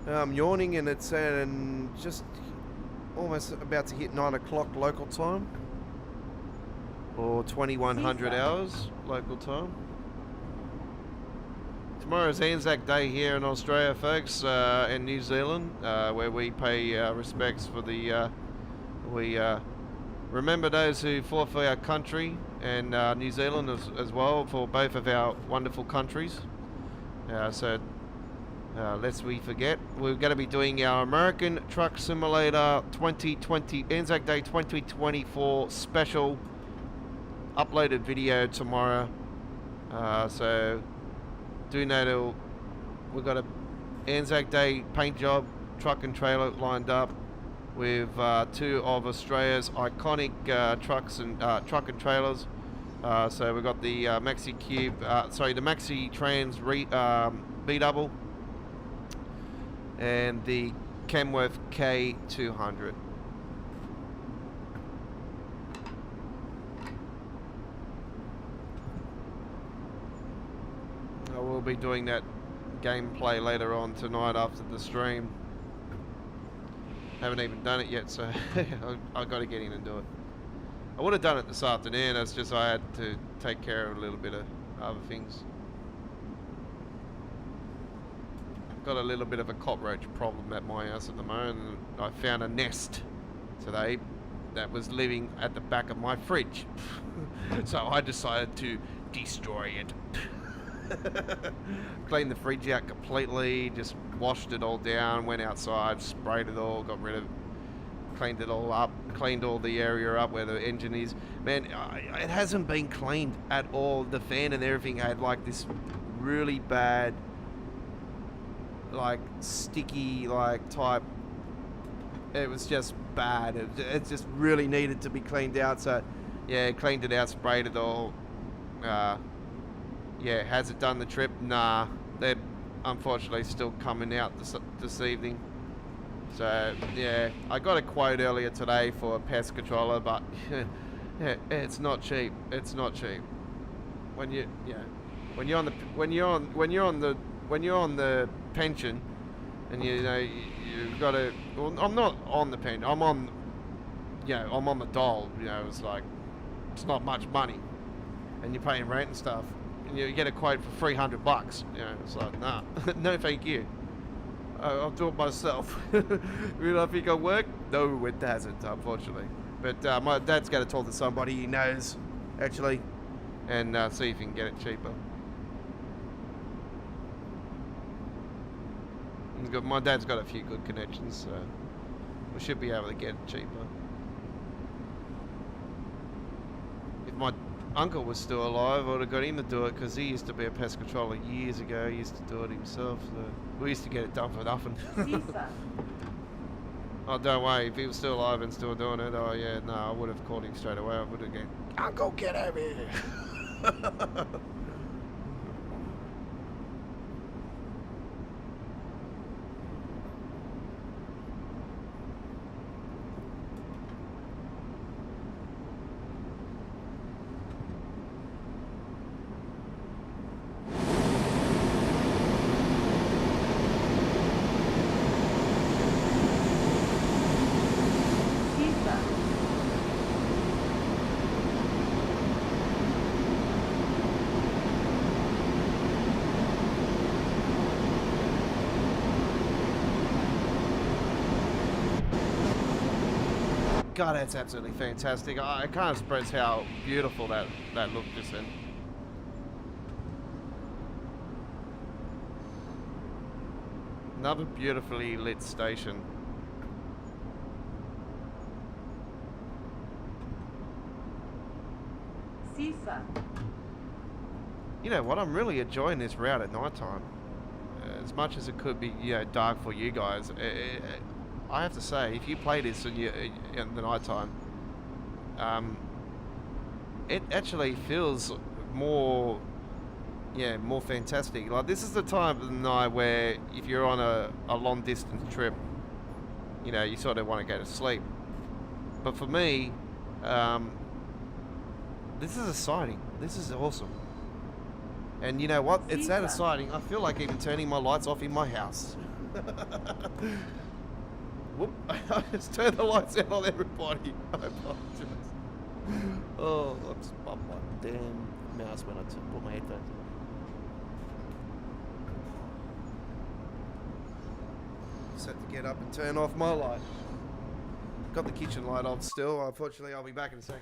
it. I'm yawning and it's just almost about to hit 9 o'clock local time, or 2100 hours local time. Tomorrow's Anzac Day here in Australia, folks, and New Zealand, where we pay respects for the we remember those who fought for our country, and New Zealand as well, for both of our wonderful countries. So lest we forget, we're going to be doing our American Truck Simulator 2020 Anzac Day 2024 special uploaded video tomorrow. So do know that we've got a Anzac Day paint job truck and trailer lined up with two of Australia's iconic trucks and truck and trailers. So we've got the Maxi Cube, the Maxi Trans B-Double, and the Kenworth K200. I will be doing that gameplay later on tonight after the stream. Haven't even done it yet, so I've got to get in and do it. I would have done it this afternoon, it's just I had to take care of a little bit of other things. Got a little bit of a cockroach problem at my house at the moment. I found a nest today that was living at the back of my fridge. So I decided to destroy it. Cleaned the fridge out completely, just washed it all down, went outside, sprayed it all, got rid of cleaned it all up, cleaned all the area up where the engine is. Man, it hasn't been cleaned at all. The fan and everything had like this really bad, like sticky, like type. It was just bad. It just really needed to be cleaned out. So, yeah, cleaned it out, sprayed it all. Yeah, has it done the trip? Nah, they're unfortunately still coming out this evening. So, yeah, I got a quote earlier today for a pest controller, but yeah, it's not cheap. It's not cheap. When you're on the pension, and you've got to. Well, I'm not on the pension. I'm on the dole. It's like it's not much money, and you're paying rent and stuff, and you get a quote for $300. It's like nah, no, thank you. I'll do it myself. I think it'll work? No, it hasn't, unfortunately. But my dad's going to talk to somebody he knows, actually, and see if he can get it cheaper. My dad's got a few good connections, so we should be able to get it cheaper. If my uncle was still alive, I would have got him to do it, because he used to be a pest controller years ago. He used to do it himself, so we used to get it done for nothing. Oh, don't worry, if he was still alive and still doing it, oh yeah, no, I would have called him straight away. I would have gone, Uncle, get over here. God, that's absolutely fantastic. I can't express how beautiful that looked just then. Another beautifully lit station. Sisa. You know what? I'm really enjoying this route at night time. As much as it could be, dark for you guys. I have to say, if you play this in the night time, it actually feels more fantastic. Like, this is the time of the night where if you're on a long distance trip, you sort of want to go to sleep. But for me, this is exciting. This is awesome. And you know what? It's that exciting. I feel like even turning my lights off in my house. Whoop, I just turned the lights out on everybody. I apologize. Oh, I just bumped my damn mouse when I put my headphones on. Just had to get up and turn off my light. Got the kitchen light on still. Unfortunately, I'll be back in a second.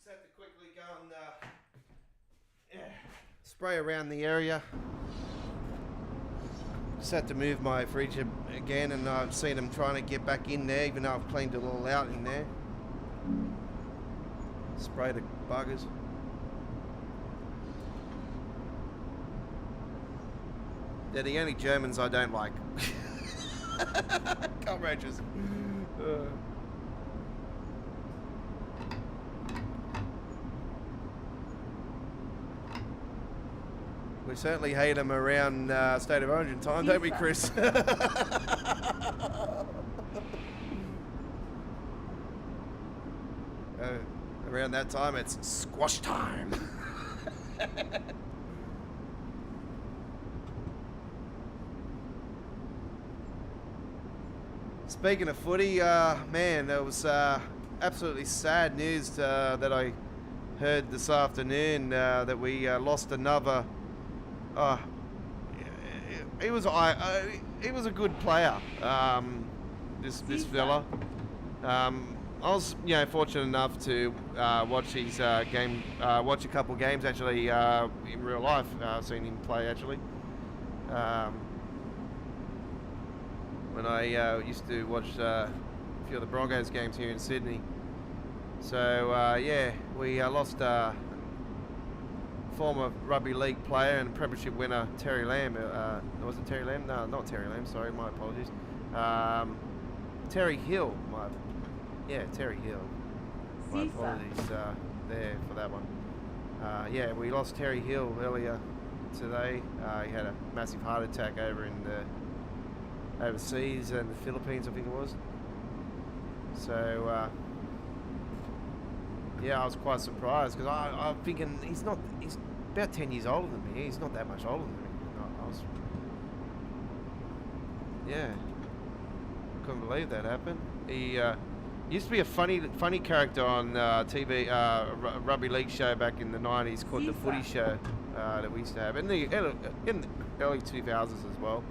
Have to quickly go and spray around the area. Just had to move my fridge again, and I've seen them trying to get back in there, even though I've cleaned it all out in there. Spray the buggers. They're the only Germans I don't like. Cockroaches. We certainly hate them around State of Origin time, don't we, Chris? Around that time, it's squash time. Speaking of footy, man, there was absolutely sad news that I heard this afternoon that we lost another. He was a good player. This fella. I was fortunate enough to watch his game, watch a couple of games actually in real life. Seen him play actually. When I used to watch a few of the Broncos games here in Sydney. So yeah, we lost former rugby league player and premiership winner Terry Lamb. Was it Terry Lamb? No, not Terry Lamb. Sorry, my apologies. Terry Hill. Terry Hill. My apologies there for that one. Yeah, we lost Terry Hill earlier today. He had a massive heart attack over in the overseas and the Philippines, I think it was. So yeah, I was quite surprised because I'm thinking he's about 10 years older than me. He's not that much older than me. I was, yeah, couldn't believe that happened. He used to be a funny character on TV, rugby league show back in the 90s called The Footy Show that we used to have in the early 2000s as well.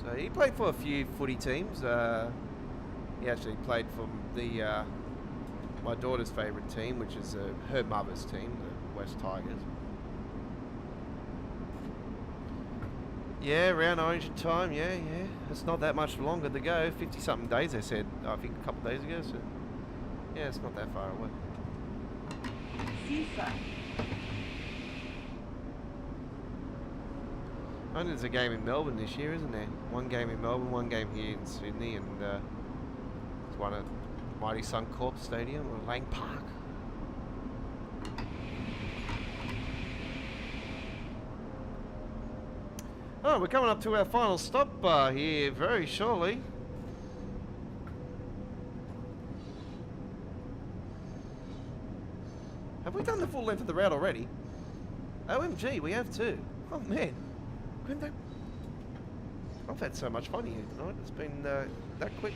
So he played for a few footy teams. He actually played for the my daughter's favourite team, which is her mother's team, the West Tigers. Yeah, around Origin time, yeah. It's not that much longer to go. 50-something days, they said, I think a couple of days ago. So, yeah, it's not that far away. FIFA. I think there's a game in Melbourne this year, isn't there? One game in Melbourne, one game here in Sydney, and it's one at Mighty Suncorp Stadium or Lang Park. Oh, we're coming up to our final stop here very shortly. Have we done the full length of the route already? OMG, we have too. Oh man. I've had so much fun here tonight. It's been that quick.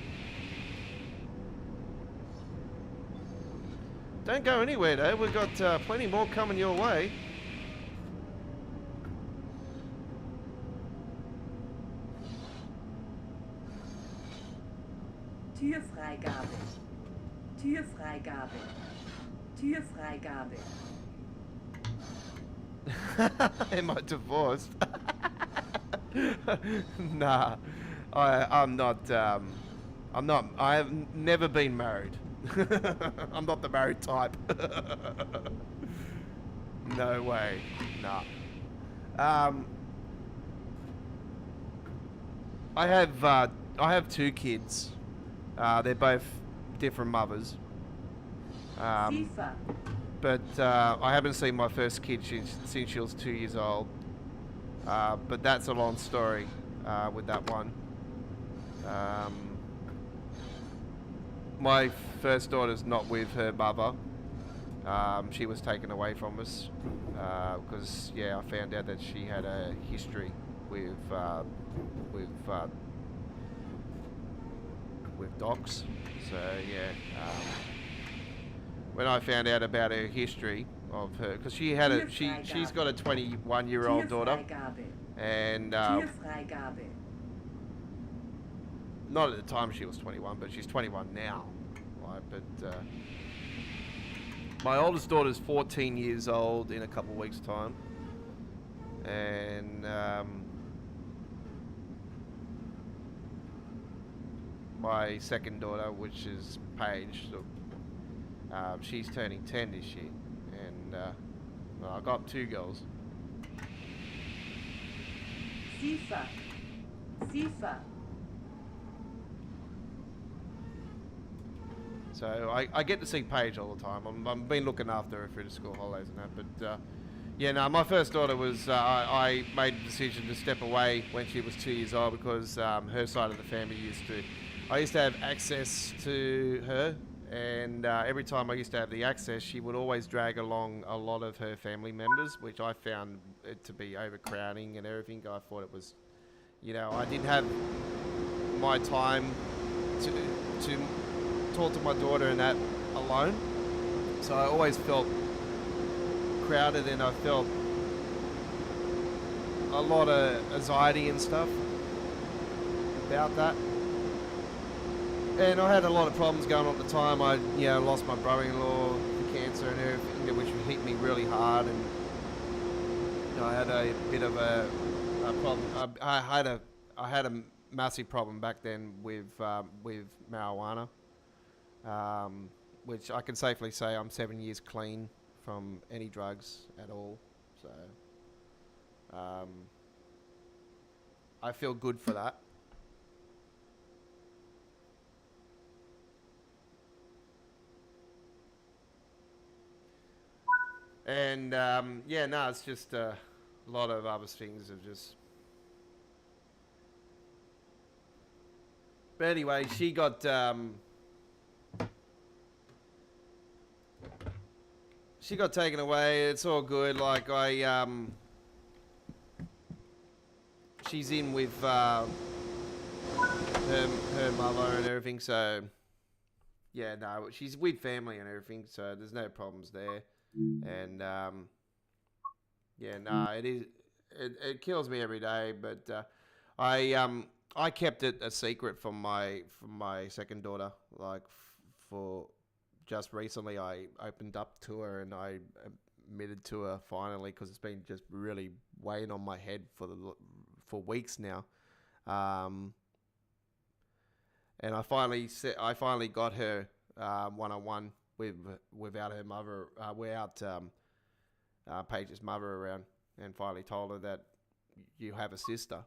Don't go anywhere though. We've got plenty more coming your way. Türfreigabe. Türfreigabe. Türfreigabe. Am I divorced? Nah, I'm not. I'm not. I have never been married. I'm not the married type. No way. Nah. I have two kids. They're both different mothers. FIFA. But I haven't seen my first kid since she was 2 years old. But that's a long story with that one. My first daughter's not with her mother. She was taken away from us because I found out that she had a history with docs. So when I found out about her history of her, because she's got a 21-year-old daughter, and not at the time she was 21, but she's 21 now. Right? But my oldest daughter's 14 years old in a couple of weeks' time, and my second daughter, which is Paige, she's turning 10 this year, and I got two girls. Sifa. Sifa. So I get to see Paige all the time. I've been looking after her through the school holidays and that. But yeah, no, my first daughter was I made the decision to step away when she was 2 years old because her side of the family I used to have access to her, and every time I used to have the access, she would always drag along a lot of her family members, which I found it to be overcrowding and everything. I thought it was, I didn't have my time to talk to my daughter and that alone. So I always felt crowded, and I felt a lot of anxiety and stuff about that. And I had a lot of problems going on at the time. I lost my brother-in-law to cancer and everything, which hit me really hard, and I had a bit of a problem. I had a massive problem back then with marijuana. Which I can safely say I'm 7 years clean from any drugs at all. So I feel good for that. And it's just a lot of other things of just. But anyway, she got. She got taken away. It's all good. Like she's in with her mother and everything. So yeah, no, she's with family and everything. So there's no problems there. And it kills me every day. But I kept it a secret from my second daughter. Like for. Just recently, I opened up to her and I admitted to her finally, because it's been just really weighing on my head for weeks now. And I finally got her one-on-one without her mother, without Paige's mother around, and finally told her that you have a sister,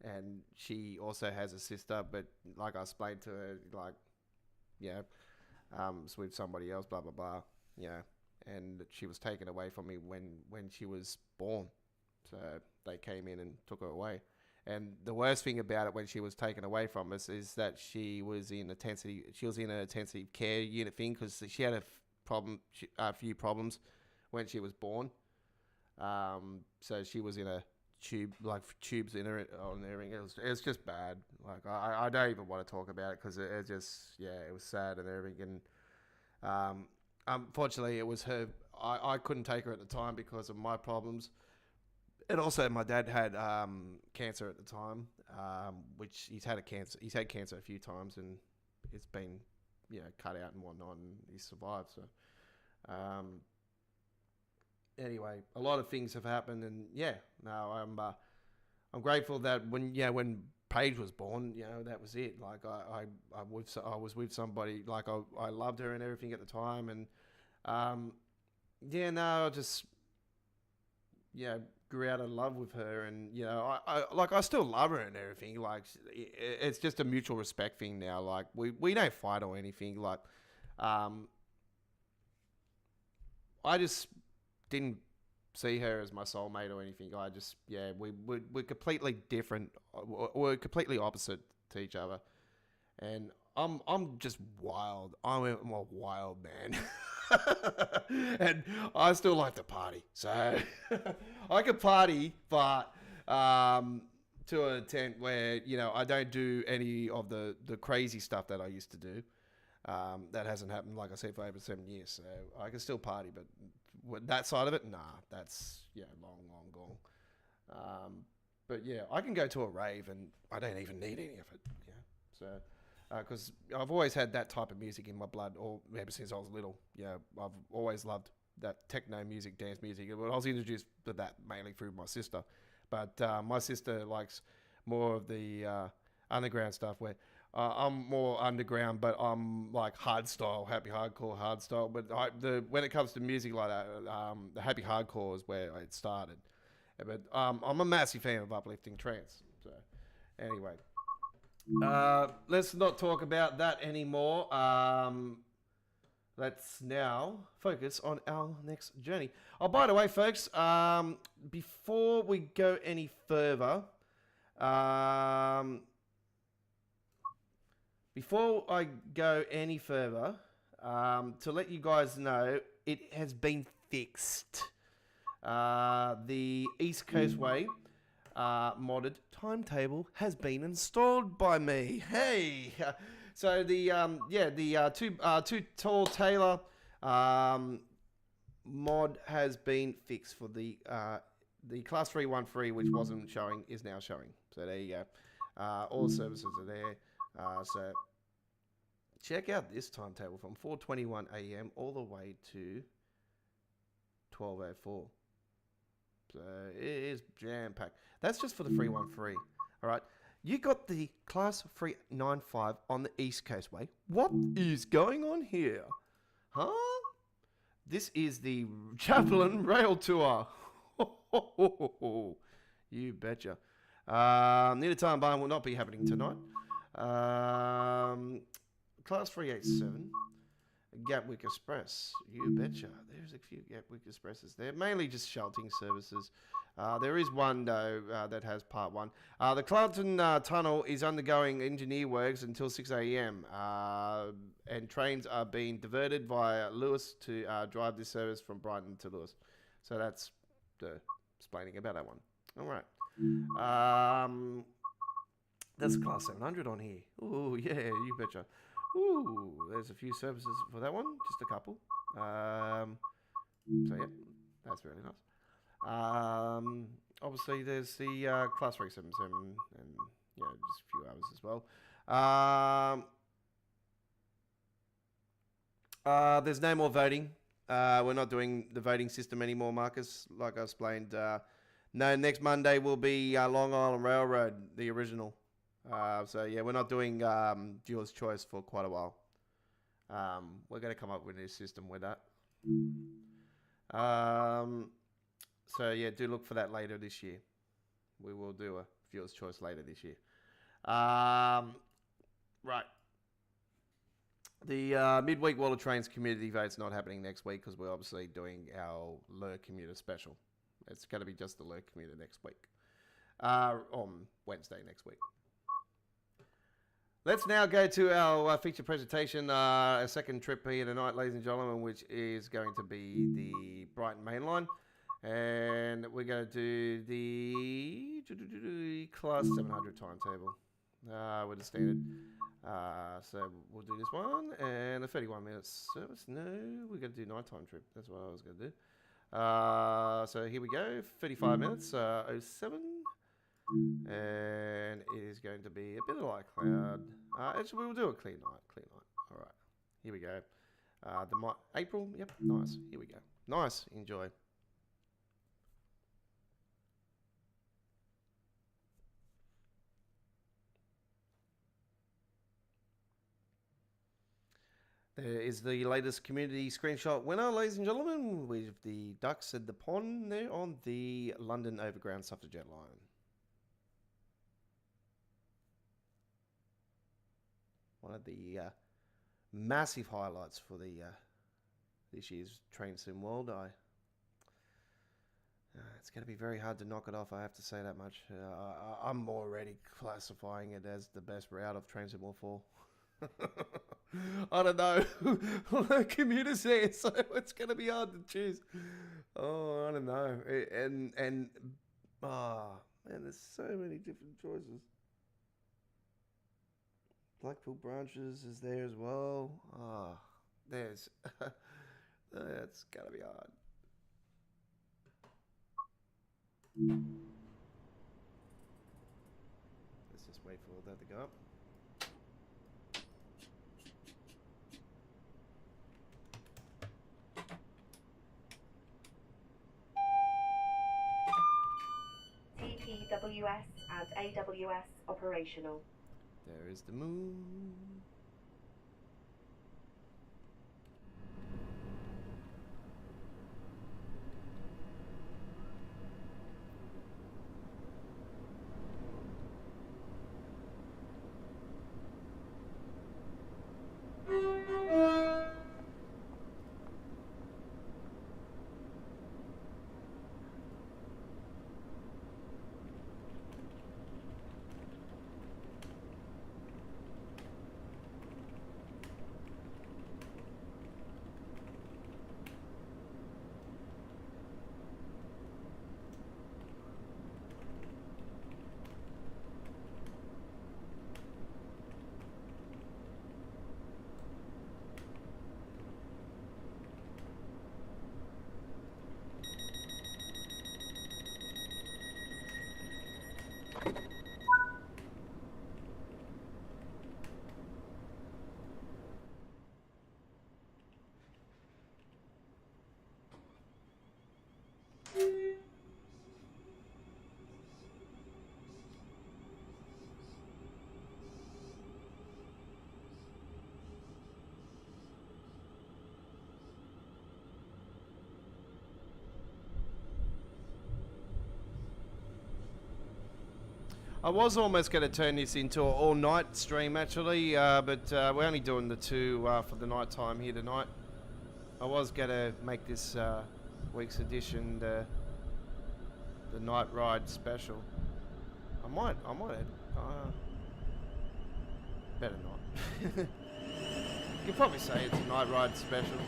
and she also has a sister, but like I explained to her, like, it's with somebody else, blah, blah, blah, and she was taken away from me when she was born. So they came in and took her away. And the worst thing about it when she was taken away from us is that she was in an intensive care unit thing, because she had a few problems when she was born. So she was in a tubes in her on everything. It was just bad. Like I don't even want to talk about it, because it just it was sad and everything. And unfortunately, it was her. I couldn't take her at the time because of my problems. And also, my dad had cancer at the time, which he's had cancer a few times, and it's been cut out and whatnot, and he survived. So anyway, a lot of things have happened, and I'm grateful that when Paige was born, that was it. Like I was with somebody, like I loved her and everything at the time, and I just grew out of love with her, and I still love her and everything. Like it's just a mutual respect thing now. Like we don't fight or anything. Like I just didn't see her as my soulmate or anything. I just we're completely different. We're completely opposite to each other, and I'm just wild. I'm a wild man. And I still like to party, so I could party, but to an extent where I don't do any of the crazy stuff that I used to do. That hasn't happened, like I said, for over 7 years. So I can still party, but that side of it, nah, that's long gone. But I can go to a rave and I don't even need any of it. So. Because I've always had that type of music in my blood, or ever since I was little. I've always loved that techno music, dance music. I was introduced to that mainly through my sister, but my sister likes more of the underground stuff. Where I'm more underground, but I'm like hard style, happy hardcore, hard style. But when it comes to music like that, the happy hardcore is where it started. But I'm a massive fan of uplifting trans. So anyway, let's not talk about that anymore. Let's now focus on our next journey. Oh, by the way, folks, before we go any further, to let you guys know, it has been fixed. The East Coast Way modded timetable has been installed by me. Hey, so the two tall Taylor mod has been fixed for the class 313, which wasn't showing, is now showing. So there you go. All the services are there. So check out this timetable from 4:21 a.m. all the way to 12:04. So it is jam packed. That's just for the 313. All right. You got the class 395 on the East Coast Way. What is going on here? Huh? This is the Chaplin Rail Tour. You betcha. Near Time Barn will not be happening tonight. Class 387. Gatwick Express. You betcha. There's a few Gatwick Expresses there. Mainly just sheltering services. There is one, though, that has part one. The Clanton Tunnel is undergoing engineer works until 6 a.m. And trains are being diverted via Lewis to drive this service from Brighton to Lewis. So that's explaining about that one. All right. There's a Class 700 on here. Ooh, yeah, you betcha. Ooh, there's a few services for that one. Just a couple. So, yeah, that's really nice. Obviously, there's the Class 377 and, you know, just a few others as well. There's no more voting. We're not doing the voting system anymore, Marcus. Like I explained, no, next Monday will be Long Island Railroad, the original. So, yeah, we're not doing dealer's choice for quite a while. We're going to come up with a new system with that. So, yeah, do look for that later this year. We will do a viewer's choice later this year. Right. The midweek World of Trains community vote's not happening next week because we're obviously doing our Lure commuter special. It's going to be just the Lure commuter next week. On Wednesday next week. Let's now go to our feature presentation, a second trip here tonight, ladies and gentlemen, which is going to be the Brighton Mainline. And we're going to do the Class 700 timetable with the standard. So we'll do this one and a 31-minute service. No, we're going to do nighttime trip. That's what I was going to do. So here we go, 35 minutes, 07. And it is going to be a bit of light cloud. Actually, we'll do a clear night. All right, here we go. April, yep, nice. Here we go. Nice, enjoy. There is the latest community screenshot winner, ladies and gentlemen, with the ducks at the pond there on the London Overground Suffragette line. One of the massive highlights for the this year's Train Sim World. It's going to be very hard to knock it off, I have to say that much. I'm already classifying it as the best route of Train Sim World 4. I don't know. The commuters there, so it's going to be hard to choose. Oh, I don't know. And man, there's so many different choices. Blackpool branches is there as well. There's that's gotta be hard. Let's just wait for that to go up. TPWS and AWS operational. There is the moon. I was almost going to turn this into an all-night stream actually, but we're only doing the two for the night time here tonight. I was going to make this week's edition the night ride special. I might better not. You could probably say it's a night ride special,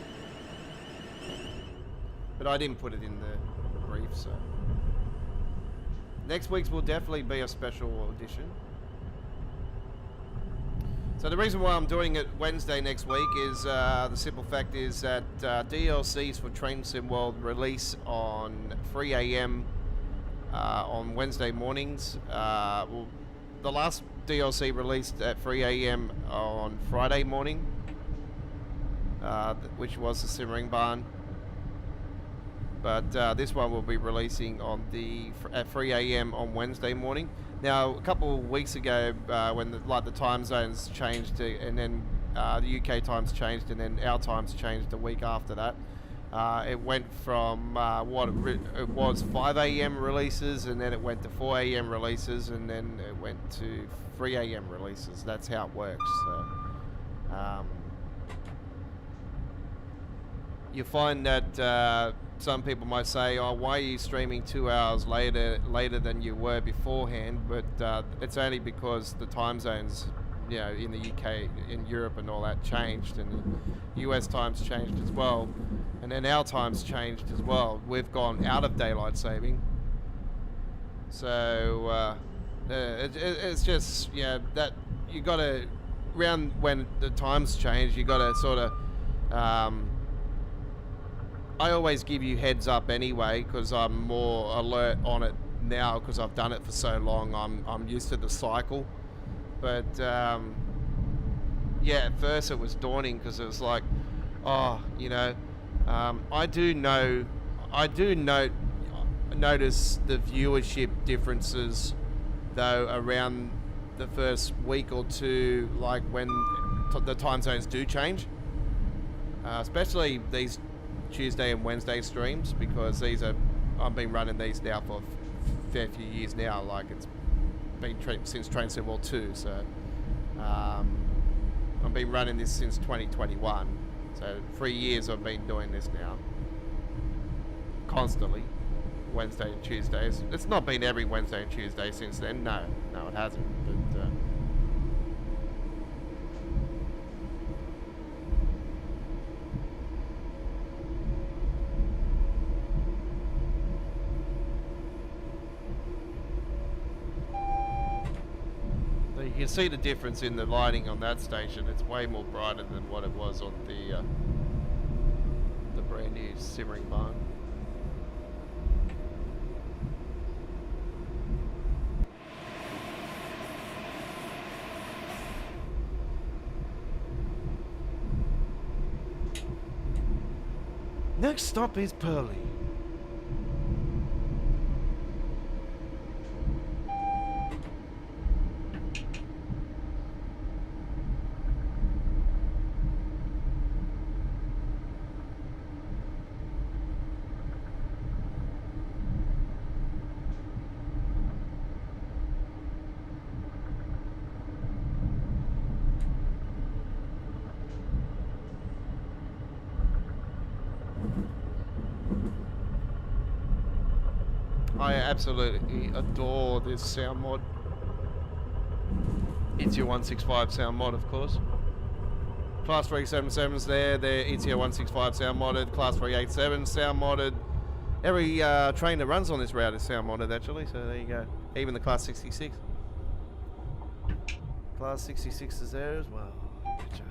but I didn't put it in the brief, so. Next week's will definitely be a special edition. So the reason why I'm doing it Wednesday next week is the simple fact is that DLCs for Train Sim World release on 3 AM on Wednesday mornings. Well, the last DLC released at 3 AM on Friday morning, which was the Semmeringbahn. But this one will be releasing on at 3 AM on Wednesday morning. Now, a couple of weeks ago, when the time zones changed, and then the UK times changed, and then our times changed a week after that, it went from what it was 5 AM releases, and then it went to 4 AM releases, and then it went to 3 AM releases. That's how it works. So, you find that some people might say, "Oh, why are you streaming 2 hours later than you were beforehand?" But it's only because the time zones, you know, in the UK, in Europe, and all that changed, and the US times changed as well, and then our times changed as well. We've gone out of daylight saving, so it's just that you got to around when the times change, you got to sort of. I always give you heads up anyway, because I'm more alert on it now because I've done it for so long. I'm used to the cycle. But at first it was daunting because it was like, I do notice the viewership differences though around the first week or two, like when the time zones do change, especially these Tuesday and Wednesday streams, because I've been running these now for a fair few years now. Like, it's been since Train Sim World 2, so I've been running this since 2021, so 3 years I've been doing this now constantly, Wednesday and Tuesdays. It's not been every Wednesday and Tuesday since then, no it hasn't, but you can see the difference in the lighting on that station. It's way more brighter than what it was on the brand new Semmeringbahn. Next stop is Pearly. I absolutely adore this sound mod. It's your 165 sound mod, of course. Class 377's there, it's your 165 sound modded. Class 387 sound modded. Every train that runs on this route is sound modded, actually, so there you go. Even the Class 66. Class 66 is there as well. Gotcha.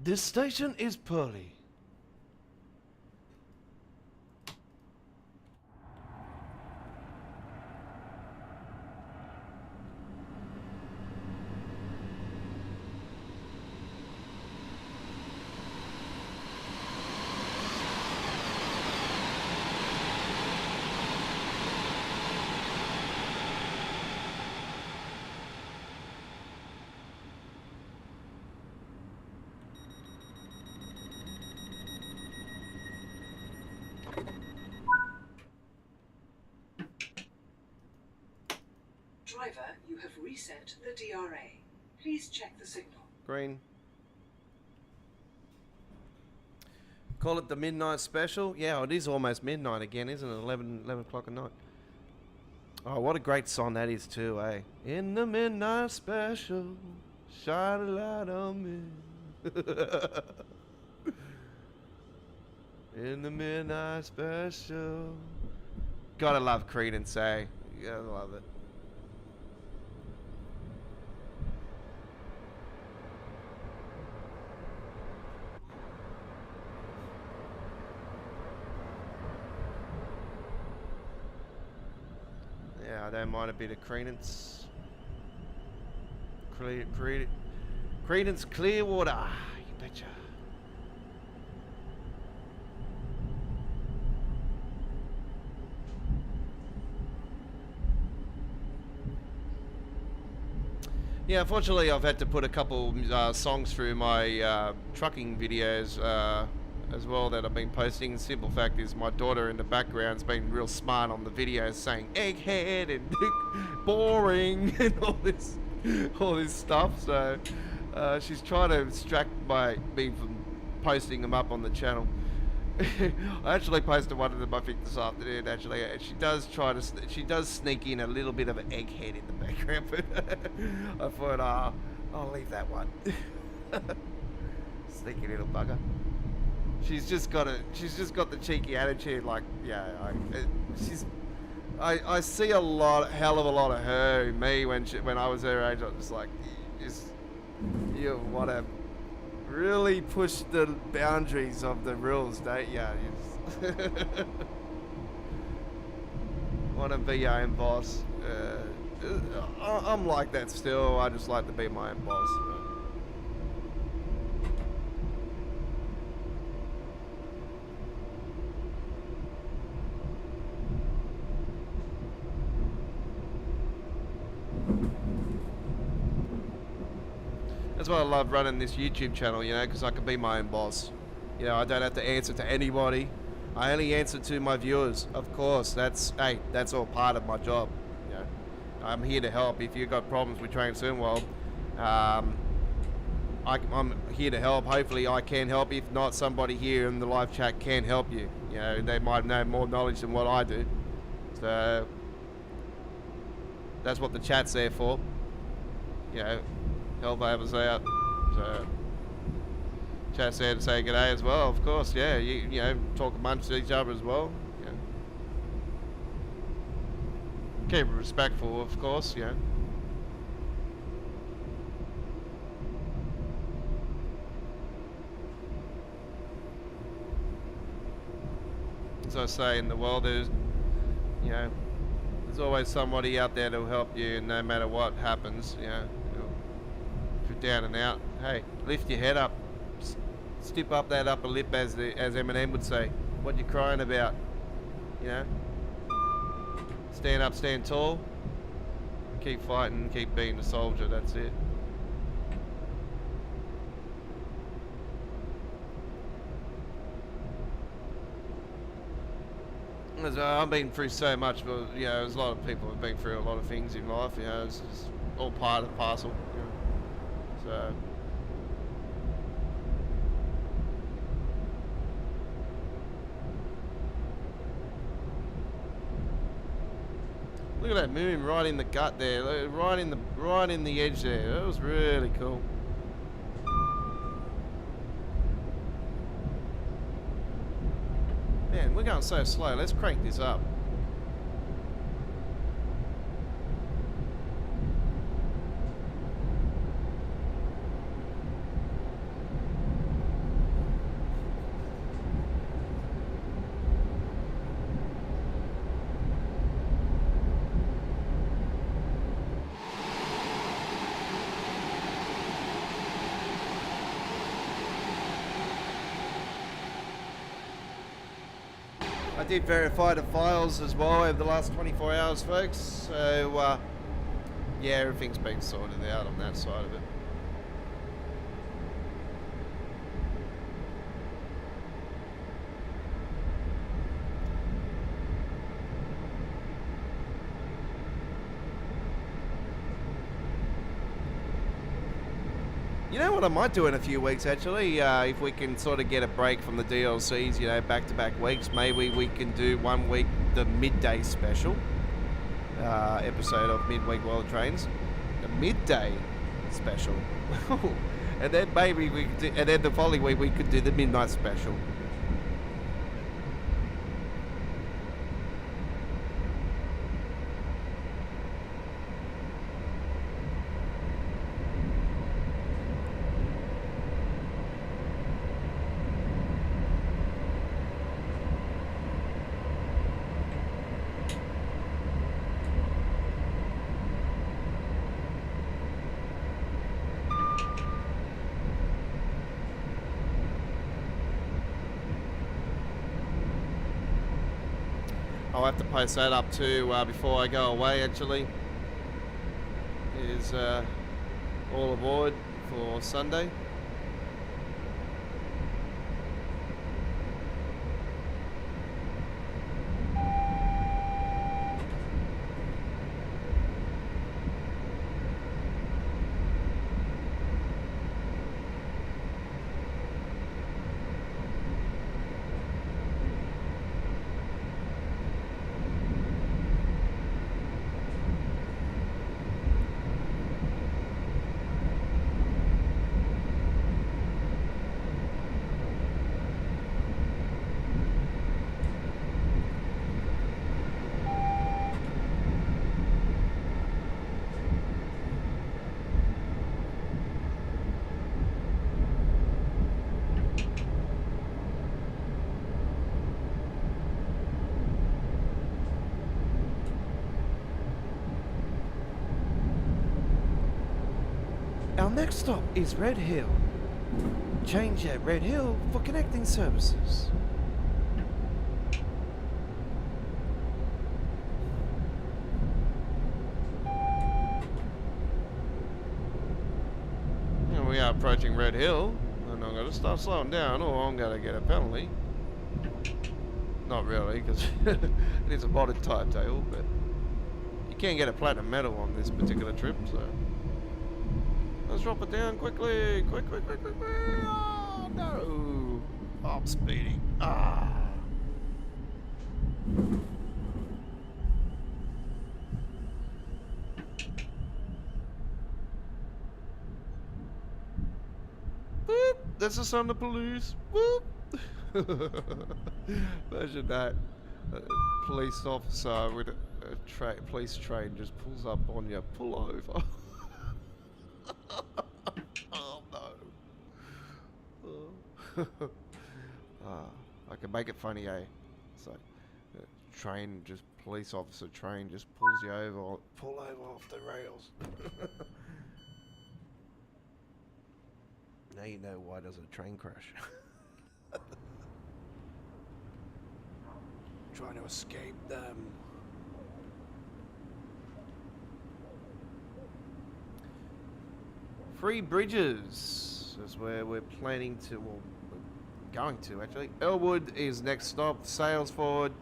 This station is Pearly. Driver, you have reset the DRA. Please check the signal. Green. Call it the midnight special. Yeah, it is almost midnight again, isn't it? 11 o'clock at night. Oh, what a great song that is too, eh? In the midnight special, shine a light on me. In the midnight special. Gotta love Creedence, eh? Gotta love it. Yeah, I don't mind a bit of Creedence. Creedence Clearwater. You betcha. Yeah, unfortunately I've had to put a couple songs through my trucking videos as well that I've been posting. The simple fact is my daughter in the background's been real smart on the videos saying egghead and boring and all this stuff, so she's trying to distract me from posting them up on the channel. I actually posted one of them I think this afternoon. Actually, she does sneak in a little bit of an egghead in the background, but I thought, I'll leave that one. Sneaky little bugger. She's just got the cheeky attitude, like, yeah. I see a hell of a lot of her in me when I was her age. I was just like, you want to really push the boundaries of the rules, don't you? Want to be your own boss. I'm like that still. I just like to be my own boss. That's why I love running this YouTube channel, you know, because I can be my own boss. You know, I don't have to answer to anybody. I only answer to my viewers, of course. That's all part of my job. You know, I'm here to help. If you've got problems with Train Swimworld, I'm here to help. Hopefully I can help. If not, somebody here in the live chat can help you. You know, they might know more knowledge than what I do. So that's what the chat's there for. You know, help others out. So chat's there to say g'day as well, of course. Yeah, you know, talk amongst each other as well. Yeah. Keep it respectful, of course. Yeah. As I say, in the world, there's always somebody out there to help you, no matter what happens. You know, if you're down and out, hey, lift your head up, stip up that upper lip, as Eminem would say. What you crying about? You know, stand up, stand tall, keep fighting, keep being a soldier. That's it. I've been through so much, but you know, there's a lot of people who've been through a lot of things in life. You know, it's all part of the parcel. You know. So look at that moon right in the gut there, right in the edge there. That was really cool. Man, we're going so slow. Let's crank this up. I did verify the files as well over the last 24 hours, folks. So, yeah, everything's been sorted out on that side of it. You know what I might do in a few weeks, actually? If we can sort of get a break from the DLCs, you know, back-to-back weeks, maybe we can do 1 week the midday special episode of Midweek World Trains. The midday special. And then maybe we could do, and then the following week we could do the midnight special. I'll have to post that up too before I go away, actually. Is all aboard for Sunday. Our next stop is Red Hill. Change at Red Hill for connecting services. And we are approaching Red Hill, and I'm going to start slowing down or I'm going to get a penalty. Not really, because it is a modded timetable, but you can get a platinum medal on this particular trip, so... Let's drop it down quickly. Quick. Oh, no. I'm speeding. Ah. Boop. That's the sound of police. Boop. Imagine that. A police officer with a police train just pulls up on you. Pull over. Oh no. I can make it funny, eh? So, train, just police officer train just pulls you over, pull over off the rails. Now you know why does a train crash. Trying to escape them. Free Bridges is where we're planning to, well, we're going to actually. Elwood is next stop, Salesford,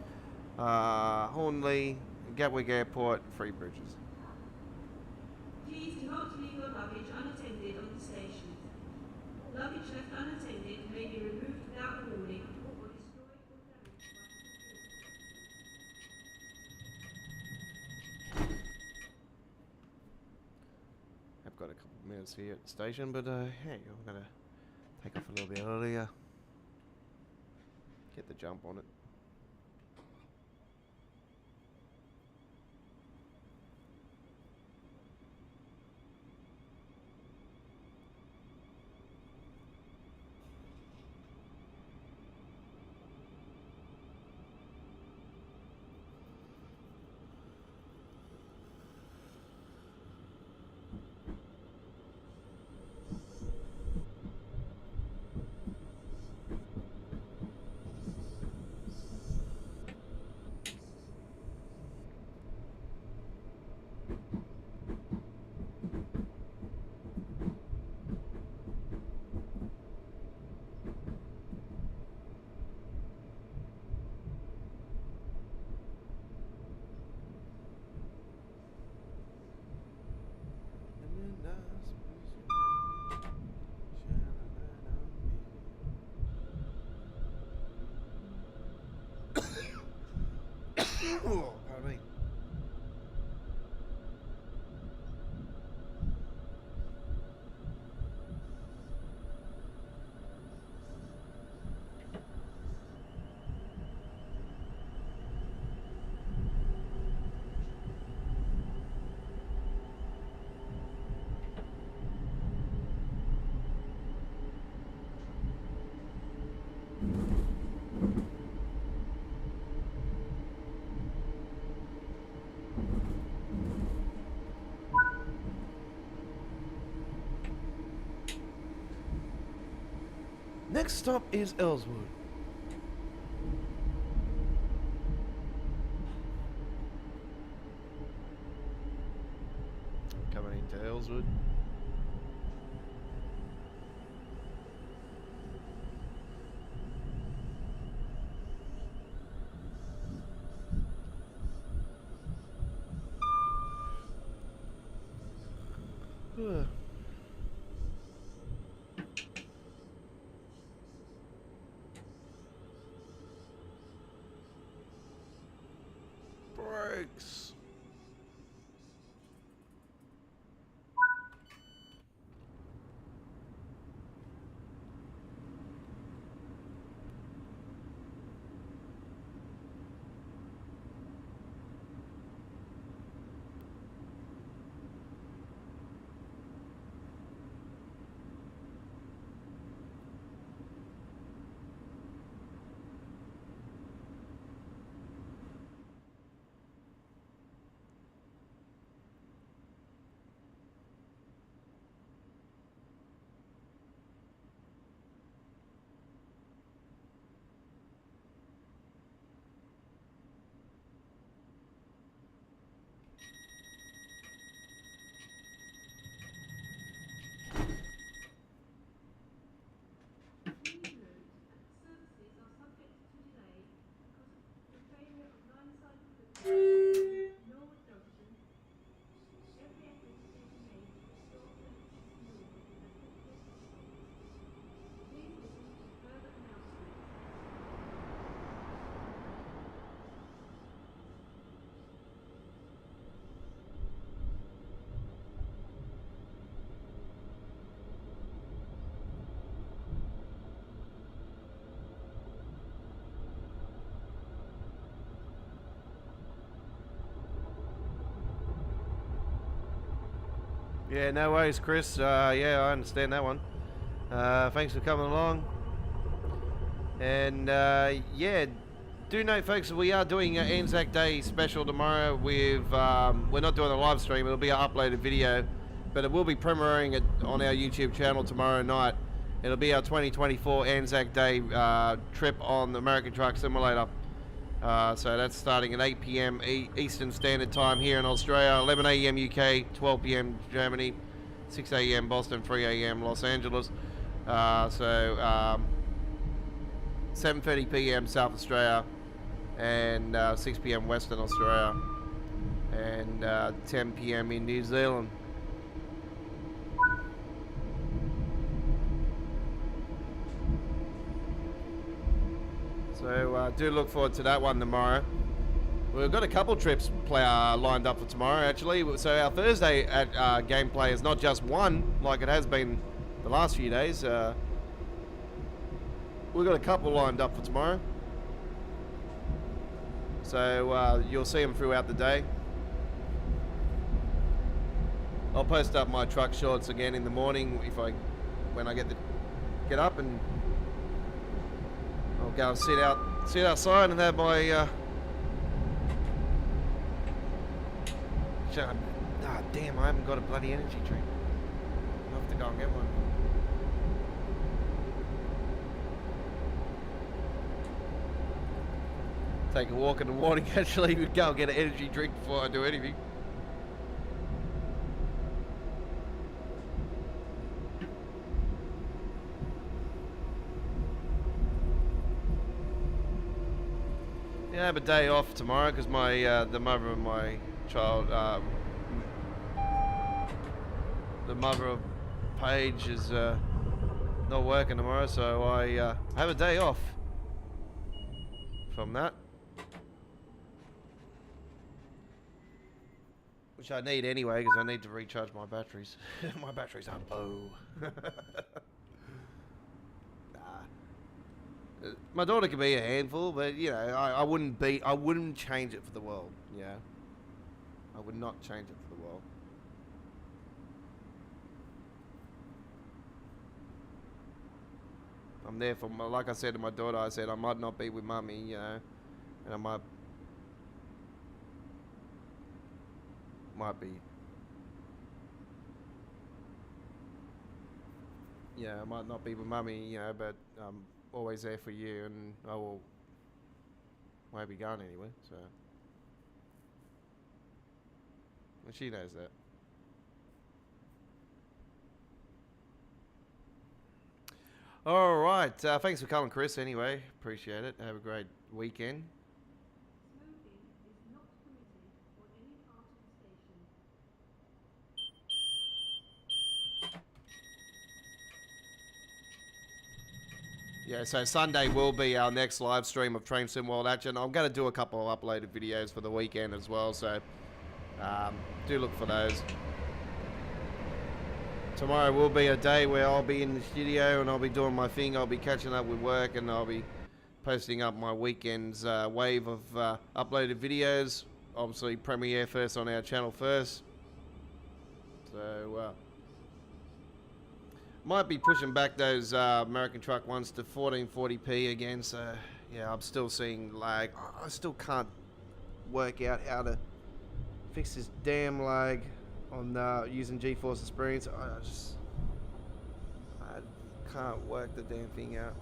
Hornley, Gatwick Airport, Free Bridges. Please do not leave your luggage unattended on the station. Luggage left unattended may be removed without warning or destroyed or damaged by the I've got a couple of minutes here at the station, but hey, I'm gonna take off a little bit earlier. Get the jump on it. Next stop is Ellswood. Coming into Ellswood. Brakes. Please note that services are subject to delay because of the failure of line-side equipment at Norwood Junction. Every effort is being made to restore services to Norwood as quickly as possible. Please listen to further announcements. Yeah, no worries, Chris. Yeah, I understand that one. Thanks for coming along. And yeah, do note, folks, we are doing an Anzac Day special tomorrow. We're not doing a live stream; it'll be an uploaded video, but it will be premiering it on our YouTube channel tomorrow night. It'll be our 2024 Anzac Day trip on the American Truck Simulator. So that's starting at 8 p.m. Eastern Standard Time here in Australia, 11 a.m. UK, 12 p.m. Germany, 6 a.m. Boston, 3 a.m. Los Angeles. 7:30 p.m. South Australia, and 6 p.m. Western Australia, and 10 p.m. in New Zealand. So do look forward to that one tomorrow. We've got a couple trips lined up for tomorrow, actually. So our Thursday at gameplay is not just one, like it has been the last few days. We've got a couple lined up for tomorrow. So you'll see them throughout the day. I'll post up my truck shorts again in the morning when I get up, and I'll go and sit outside and have my damn, I haven't got a bloody energy drink. I'll have to go and get one. Take a walk in the morning, actually. Go and get an energy drink before I do anything. Yeah, I have a day off tomorrow because my the mother of my child, the mother of Paige is not working tomorrow, so I have a day off from that, which I need anyway because I need to recharge my batteries. My batteries are low. My daughter can be a handful, but you know, I wouldn't change it for the world. Yeah, I would not change it for the world. I'm there for like I said to my daughter. I said I might not be with mummy, you know, and I might be I might not be with mummy, but I'm always there for you, and I will won't be going anywhere. So, and she knows that. All right. Thanks for coming, Chris. Anyway, appreciate it. Have a great weekend. Smoking is not permitted on any part of the station. Yeah, so Sunday will be our next live stream of Train Sim World Action. I'm going to do a couple of uploaded videos for the weekend as well, so do look for those. Tomorrow will be a day where I'll be in the studio and I'll be doing my thing. I'll be catching up with work and I'll be posting up my weekend's wave of uploaded videos. Obviously, premiere first on our channel first. So, might be pushing back those American truck ones to 1440p again, so yeah, I'm still seeing lag. I still can't work out how to fix this damn lag on using GeForce Experience. I can't work the damn thing out.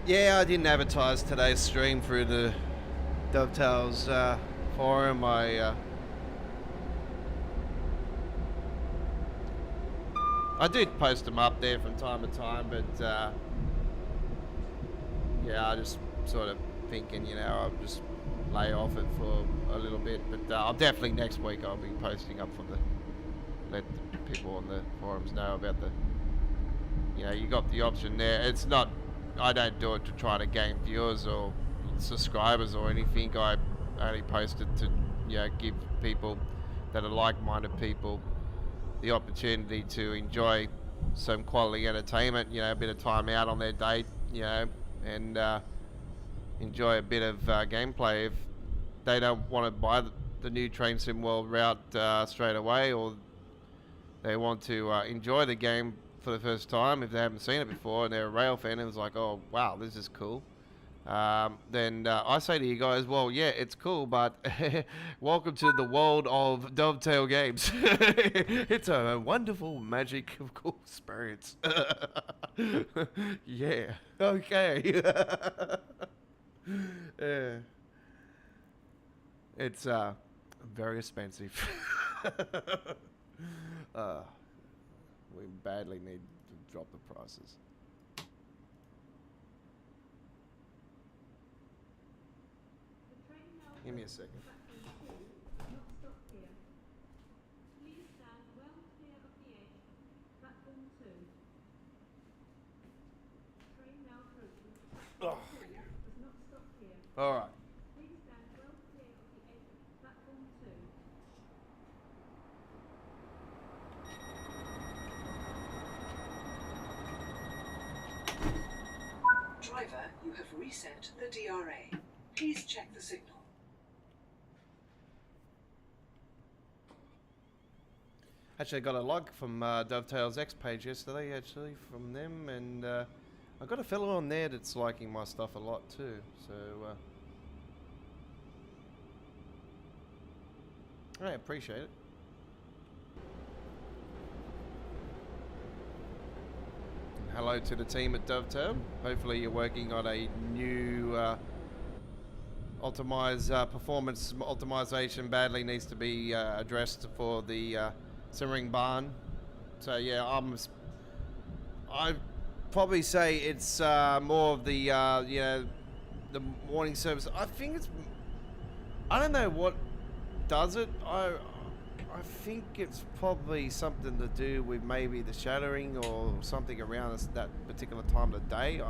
Yeah, I didn't advertise today's stream through the Dovetails forum. I did post them up there from time to time, but yeah, I just sort of thinking, I'll just lay off it for a little bit. But I'll definitely next week I'll be posting up for let the people on the forums know about you got the option there. It's not. I don't do it to try to gain viewers or subscribers or anything. I only post it to give people that are like-minded people the opportunity to enjoy some quality entertainment, a bit of time out on their day, and enjoy a bit of gameplay. If they don't want to buy the new Train Sim World route straight away, or they want to enjoy the game for the first time, if they haven't seen it before and they're a rail fan and it's like, oh wow, this is cool, then I say to you guys, well, yeah, it's cool, but welcome to the world of Dovetail Games. It's a wonderful, magic, of cool experience. Yeah, okay. Yeah. It's very expensive. We badly need to drop the prices. The train now Give me a second. platform 2 does not stop here. Please stand well clear of the edge. Platform 2. Train now approaching platform 2 does not stop here. All right. Please stand well clear of the edge of platform 2. You have reset the DRA. Please check the signal. Actually, I got a log from Dovetail's X page yesterday, actually, from them, and I got a fellow on there that's liking my stuff a lot too. So I appreciate it. And hello to the team at Dovetail. Hopefully, you're working on a new performance optimization. Badly needs to be addressed for the Semmeringbahn. So yeah, I'd probably say it's more of the the morning service. I think it's, I don't know what does it. I think it's probably something to do with maybe the shattering or something around that particular time of the day.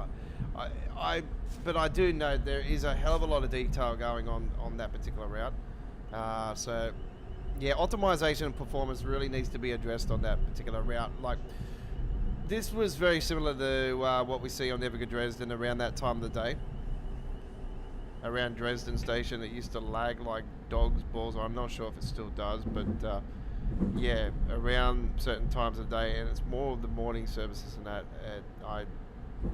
But I do know there is a hell of a lot of detail going on that particular route. So yeah, optimization and performance really needs to be addressed on that particular route. Like, this was very similar to what we see on Nevica Dresden around that time of the day. Around Dresden Station, it used to lag like dog's balls. I'm not sure if it still does, but yeah, around certain times of the day, and it's more of the morning services and that I've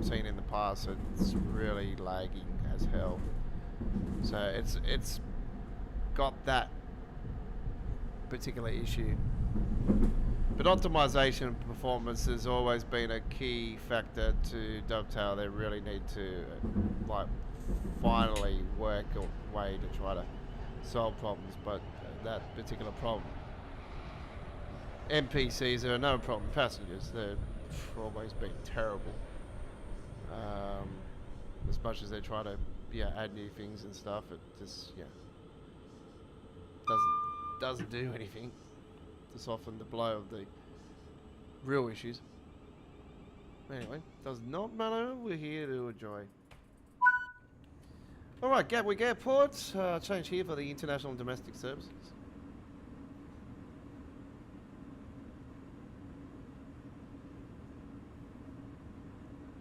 seen in the past. So it's really lagging as hell. So it's got that particular issue. But optimization and performance has always been a key factor to Dovetail. They really need to like finally work a way to try to solve problems, but that particular problem, NPCs are another problem. Passengers, they've always been terrible. As much as they try to add new things and stuff, it just doesn't do anything to soften the blow of the real issues. Anyway, does not matter. We're here to enjoy. All right, Gatwick Airport. Change here for the international and domestic services.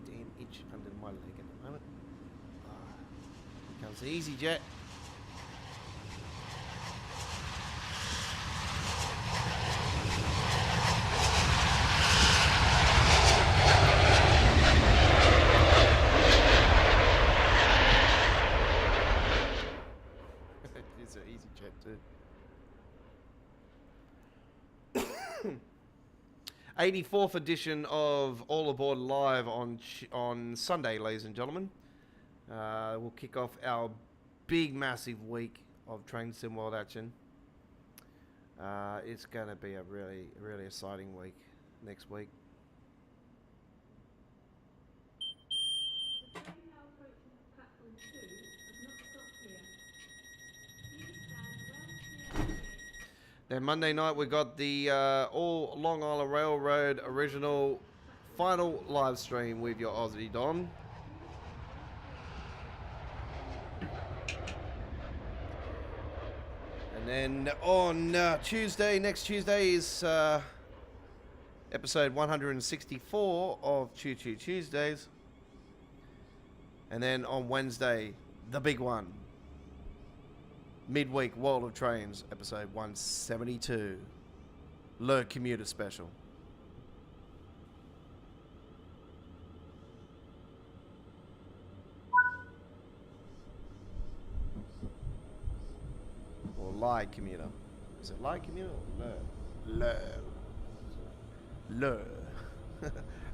Damn itch under my leg at the moment. Here comes the EasyJet. It's an EasyJet too. 84th edition of All Aboard Live on Sunday, ladies and gentlemen. We'll kick off our big, massive week of Train Sim World action. It's going to be a really, really exciting week next week. The train now approaching platform 2 has not stopped here. Please stand well clear of the gate. Then Monday night we got the all Long Island Railroad original final live stream with your Aussie Don. And then on Tuesday, next Tuesday is episode 164 of Choo Choo Tuesdays. And then on Wednesday, the big one. Midweek World of Trains, episode 172. Le Commuter Special. Or Lie Commuter. Is it Lie Commuter or Le? Le.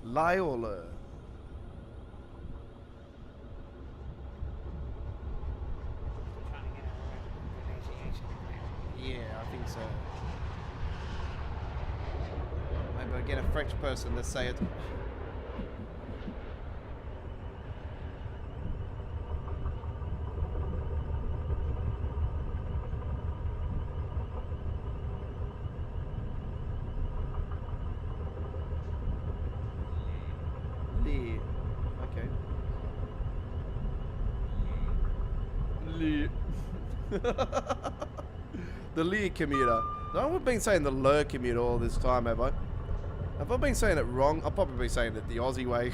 Lie or Le? Yeah, I think so. Maybe I'll get a French person to say it. Le. Okay. Le. The Le Commuter. I've been saying the Le Commuter all this time, have I? Have I been saying it wrong? I'll probably be saying it the Aussie way.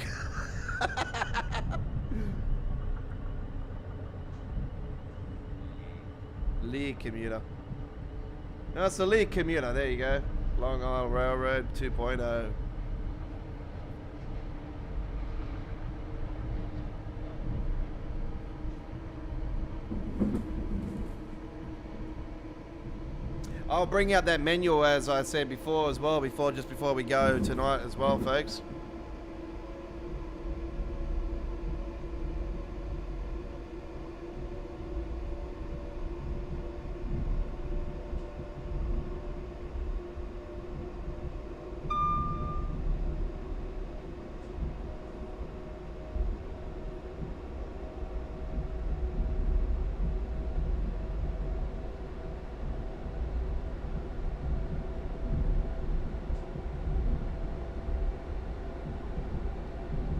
Lear commuter. That's the Lear commuter. There you go. Long Island Railroad 2.0. I'll bring out that menu as I said before as well, just before we go tonight as well, folks.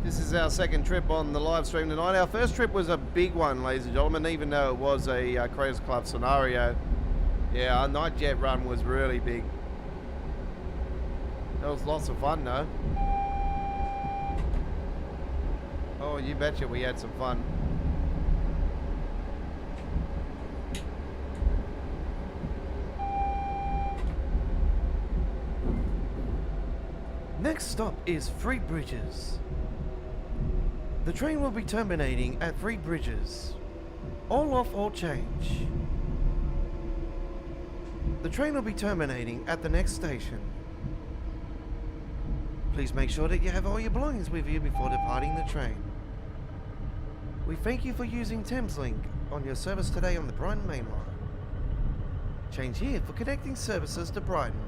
This is our second trip on the live stream tonight. Our first trip was a big one, ladies and gentlemen, even though it was a Creators Club scenario. Yeah, our Nightjet run was really big. That was lots of fun, though. Oh, you betcha we had some fun. Next stop is Free Bridges. The train will be terminating at Free Bridges. All off, all change. The train will be terminating at the next station. Please make sure that you have all your belongings with you before departing the train. We thank you for using Thameslink on your service today on the Brighton Mainline. Change here for connecting services to Brighton.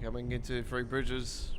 Coming into Free Bridges.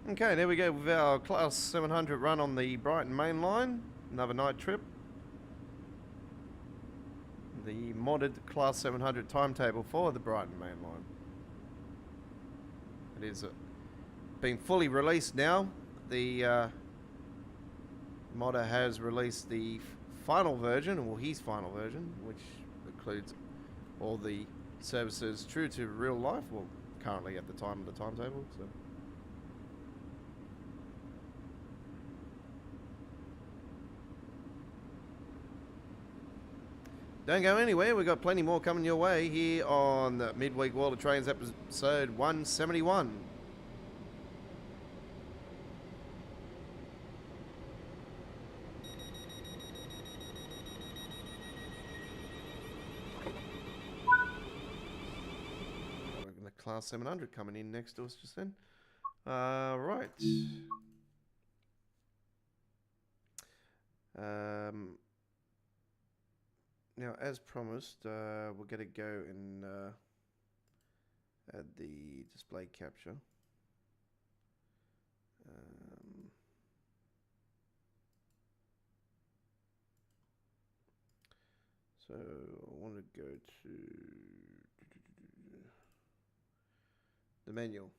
Okay, there we go with our Class 700 run on the Brighton Mainline. Another night trip. The modded Class 700 timetable for the Brighton Mainline. It is been fully released now. The modder has released the final version, or his final version, which includes all the services true to real life, well, currently at the time of the timetable. So. Don't go anywhere, we've got plenty more coming your way here on the Midweek World of Trains episode 171. The Class 700 coming in next to us just then. Right. Now, as promised, we're going to go and add the display capture. So I want to go to the manual.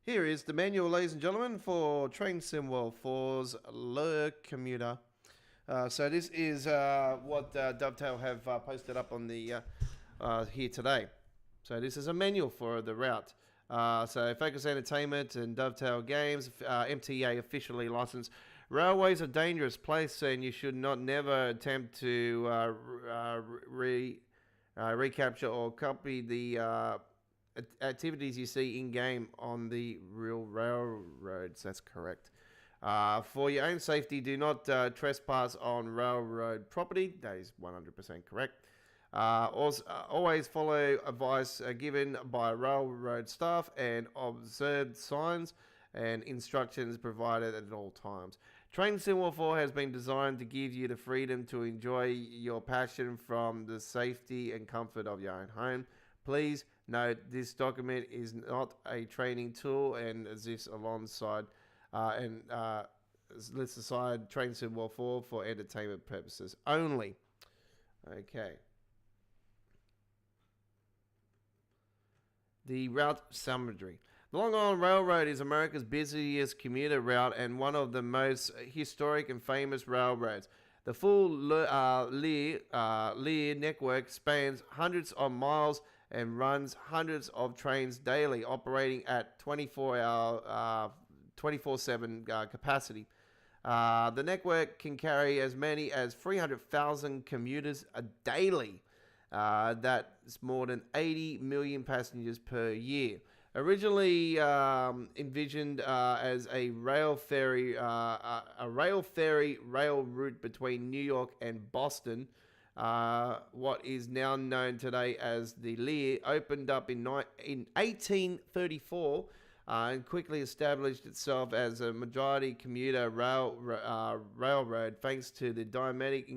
Here is the manual, ladies and gentlemen, for Train Sim World 4's Le Commuter. So this is what Dovetail have posted up on the here today. So this is a manual for the route. So Focus Entertainment and Dovetail Games, MTA officially licensed. Railways are a dangerous place, and you should not never attempt to recapture or copy the activities you see in-game on the real railroads. That's correct. For your own safety, do not trespass on railroad property. That is 100% correct. Also, always follow advice given by railroad staff and observe signs and instructions provided at all times. Train Sim World 4 has been designed to give you the freedom to enjoy your passion from the safety and comfort of your own home. Please note this document is not a training tool and exists alongside lists aside Train Sim World 4 for entertainment purposes only. Okay. The route summary. The Long Island Railroad is America's busiest commuter route and one of the most historic and famous railroads. The full Lear network spans hundreds of miles and runs hundreds of trains daily, operating at 24/7 capacity. The network can carry as many as 300,000 commuters daily. That's more than 80 million passengers per year. Originally envisioned as a rail ferry rail route between New York and Boston, what is now known today as the Lear opened up in 1834 and quickly established itself as a majority commuter railroad thanks to the dramatic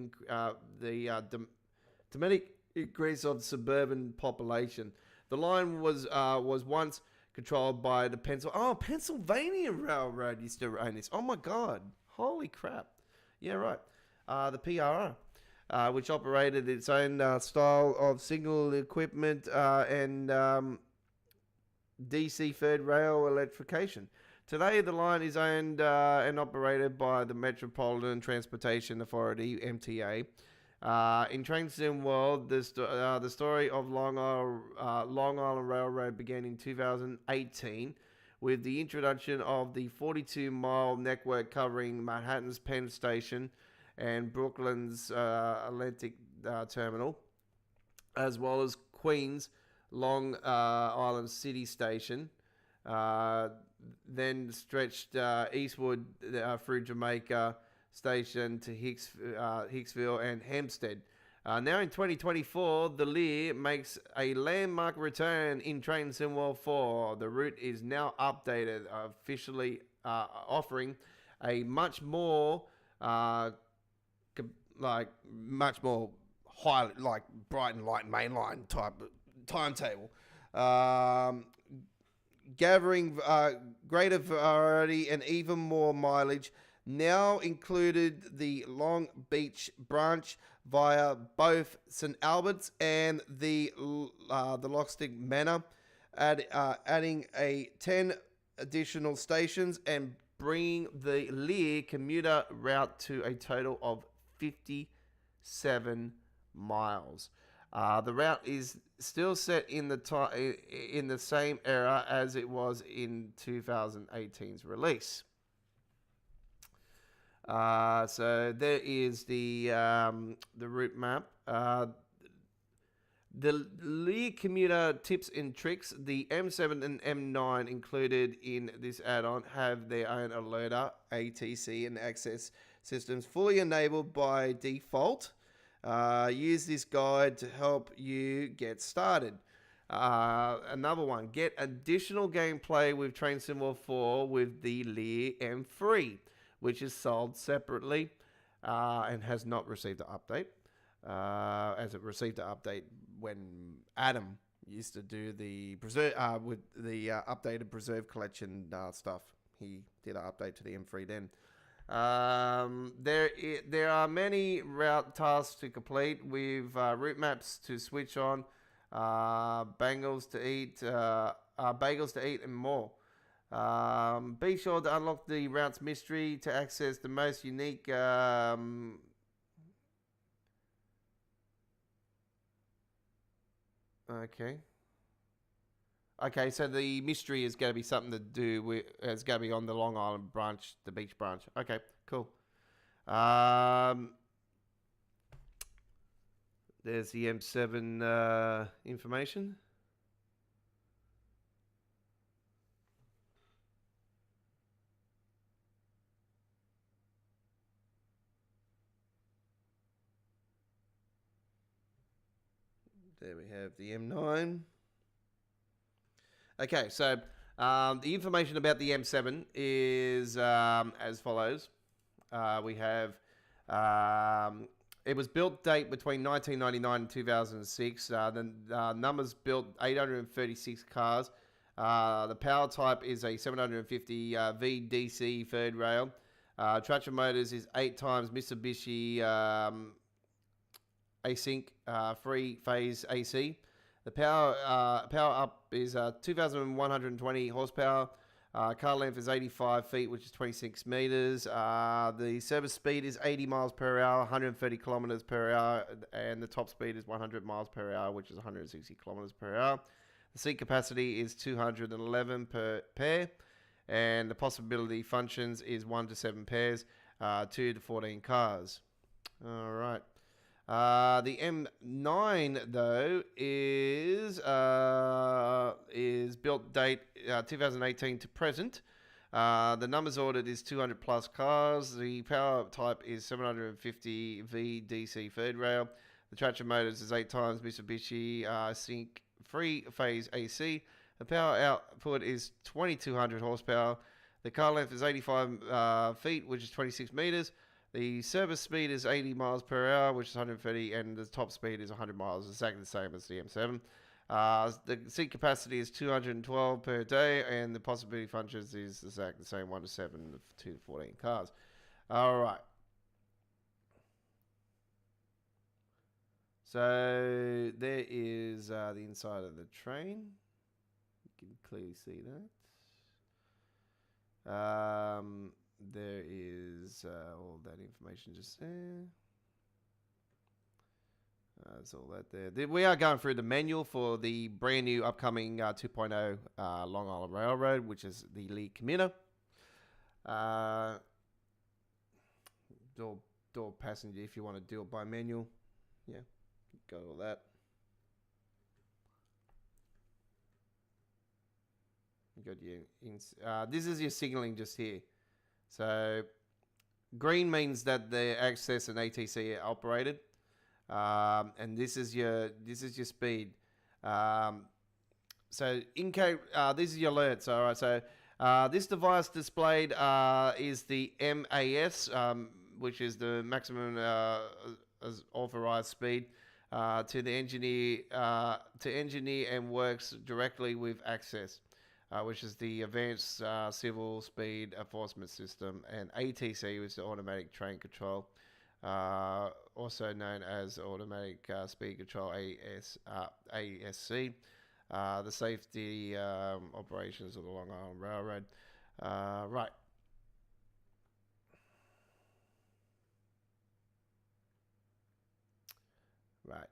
increase of suburban population. The line was once controlled by the Pennsylvania Railroad used to own this. Oh my God. Holy crap. Yeah, right. The PRR, which operated its own style of signal equipment and DC third rail electrification. Today, the line is owned and operated by the Metropolitan Transportation Authority, MTA. In Train Sim World, the story of Long Island Railroad began in 2018 with the introduction of the 42-mile network covering Manhattan's Penn Station and Brooklyn's Atlantic Terminal, as well as Queens' Long Island City Station, then stretched eastward through Jamaica Station to Hicksville and Hempstead. Now in 2024, the Lear makes a landmark return in Train Sim World 4. The route is now updated, officially offering a much more high, like Brighton Mainline type timetable, gathering greater variety and even more mileage. Now included the Long Beach branch via both St. Albert's and the Lockstick Manor, adding 10 additional stations and bringing the Lear commuter route to a total of 57 miles. The route is still set in the same era as it was in 2018's release. So there is the route map. The Lear commuter tips and tricks. The M7 and M9 included in this add-on have their own alerter, ATC, and access systems fully enabled by default. Use this guide to help you get started. Another one, get additional gameplay with Train Sim World 4 with the Lear M3. which is sold separately and has not received an update. As it received an update when Adam used to do the preserve with the updated preserve collection stuff. He did an update to the M3 then. There are many route tasks to complete with route maps to switch on, bagels to eat, and more. Be sure to unlock the route's mystery to access the most unique. Okay, so the mystery is going to be something to do with, it's going to be on the Long Island branch, the beach branch. Okay, cool. There's the M7 information. There we have the M9. Okay, so the information about the M7 is as follows. We have it was built date between 1999 and 2006. The numbers built 836 cars. The power type is a 750 VDC third rail. Traction motors is 8 times Mitsubishi async 3-phase AC. The power up is 2,120 horsepower. Car length is 85 feet, which is 26 meters. The service speed is 80 miles per hour, 130 kilometers per hour, and the top speed is 100 miles per hour, which is 160 kilometers per hour. The seat capacity is 211 per pair, and the possibility functions is 1 to 7 pairs, 2 to 14 cars. All right. The M9 though is built date 2018 to present. The numbers ordered is 200 plus cars. The power type is 750 VDC third rail. The traction motors is 8 times Mitsubishi Sync 3-phase AC. The power output is 2200 horsepower. The car length is 85 feet, which is 26 meters. The service speed is 80 miles per hour, which is 130, and the top speed is 100 miles, exactly the same as the M7. The seat capacity is 212 per day, and the possibility functions is exactly the same, 1 to 7, 2 to 14 cars. All right. So there is the inside of the train. You can clearly see that. There is all that information just there. That's all that there. We are going through the manual for the brand new upcoming 2.0 Long Island Railroad, which is the lead commuter. Door passenger, if you want to do it by manual. Yeah, got all that. You got your this is your signaling just here. So green means that the access and ATC are operated, and this is your speed. So in case this is your alerts. All right. So this device displayed is the MAS, which is the maximum as authorized speed to the engineer and works directly with access. Which is the Advanced Civil Speed Enforcement System, and ATC, which is the Automatic Train Control, also known as Automatic Speed Control, ASC, the safety operations of the Long Island Railroad. Right. Right.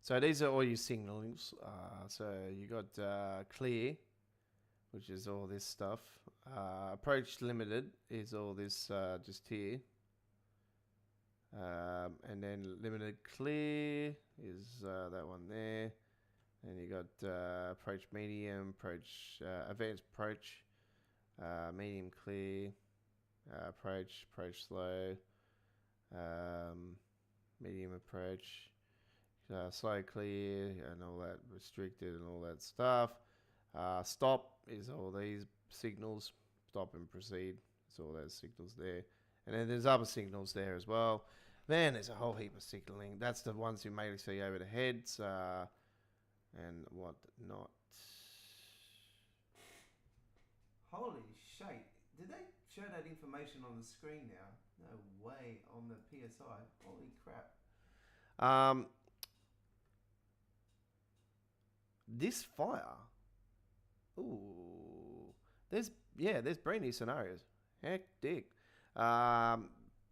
So these are all your signals. So you got clear, which is all this stuff. Approach limited is all this just here. And then limited clear is that one there. And you got approach medium, approach advanced approach, medium clear, approach slow, Medium approach, slow clear, and all that, restricted and all that stuff. Stop is all these signals, stop and proceed. It's all those signals there. And then there's other signals there as well. Man, there's a whole heap of signaling. That's the ones you mainly see over the heads and what not. Holy shit. Did they show that information on the screen now? No way, on the PSI. Holy crap. This fire. Ooh. There's brand new scenarios. Hectic.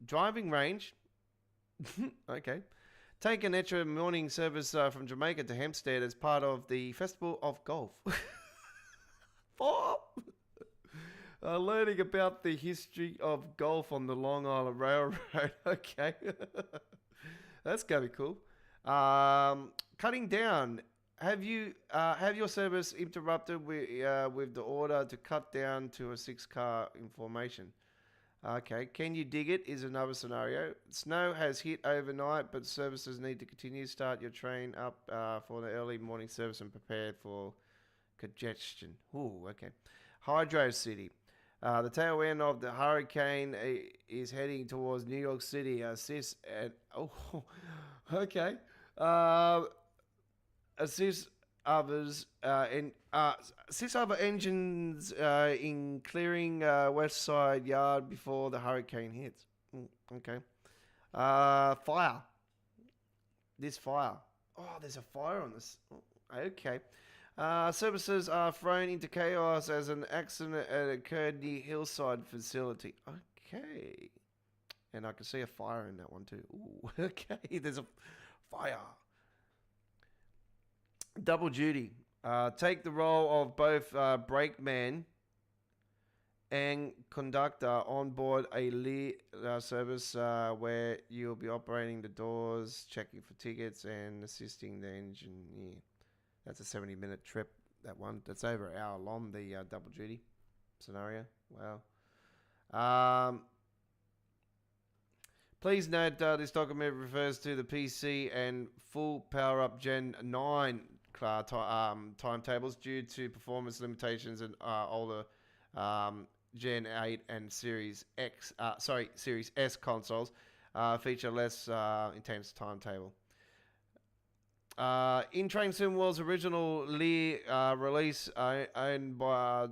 Driving range. Okay. Take an extra morning service from Jamaica to Hempstead as part of the Festival of Golf. Learning about the history of golf on the Long Island Railroad. Okay. That's going to be cool. Cutting down. Have your service interrupted with the order to cut down to a 6-car information? Okay. Can you dig it is another scenario. Snow has hit overnight, but services need to continue. Start your train up for the early morning service and prepare for congestion. Ooh, okay. Hydro City. The tail end of the hurricane is heading towards New York City. Assist others assist other engines in clearing West Side Yard before the hurricane hits. Okay. Fire. This fire. Oh, there's a fire on this. Okay. Services are thrown into chaos as an accident occurred near Hillside facility. Okay. And I can see a fire in that one too. Ooh, okay. There's a fire. Double duty. Take the role of both brakeman and conductor on board a service where you'll be operating the doors, checking for tickets, and assisting the engineer. That's a 70-minute trip, that one. That's over an hour long, the double duty scenario. Wow. Please note this document refers to the PC and full power-up Gen 9 timetables due to performance limitations and older Gen 8 and Series S consoles feature less intense timetable. In Train Sim World's original release, owned by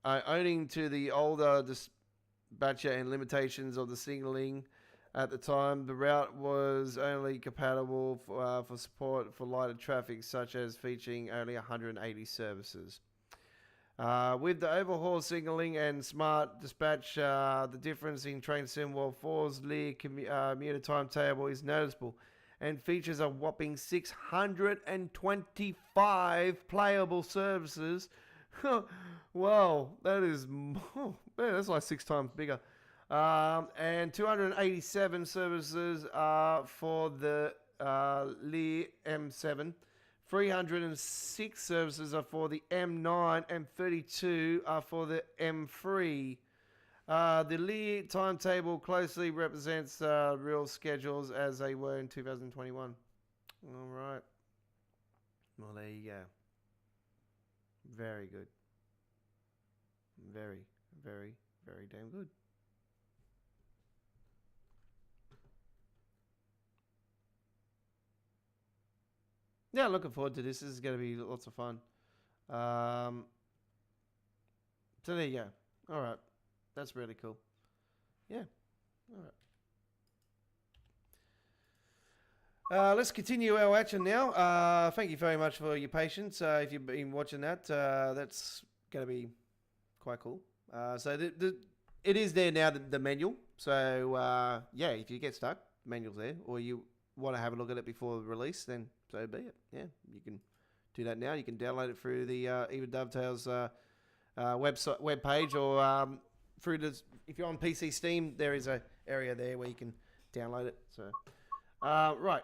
owing to the older dispatcher and limitations of the signaling at the time, the route was only compatible for support for lighter traffic, such as featuring only 180 services. With the overhaul signaling and smart dispatch, the difference in Train Sim World 4's commuter timetable is noticeable, and features a whopping 625 playable services. Wow, that is, man, that's like 6 times bigger. And 287 services for the Lear M7. 306 services are for the M9, and 32 are for the M3. The Lear timetable closely represents real schedules as they were in 2021. All right. Well, there you go. Very good. Very, very, very damn good. Yeah, looking forward to this. This is going to be lots of fun. So there you go. All right. That's really cool. Yeah. All right. Let's continue our action now. Thank you very much for your patience. If you've been watching that, that's going to be quite cool. So it is there now, the manual. So, yeah, if you get stuck, the manual's there. Or you want to have a look at it before the release, then so be it. Yeah, you can do that now. You can download it through the Even Dovetails web page, or through the, if you're on PC Steam, there is a area there where you can download it. So, right.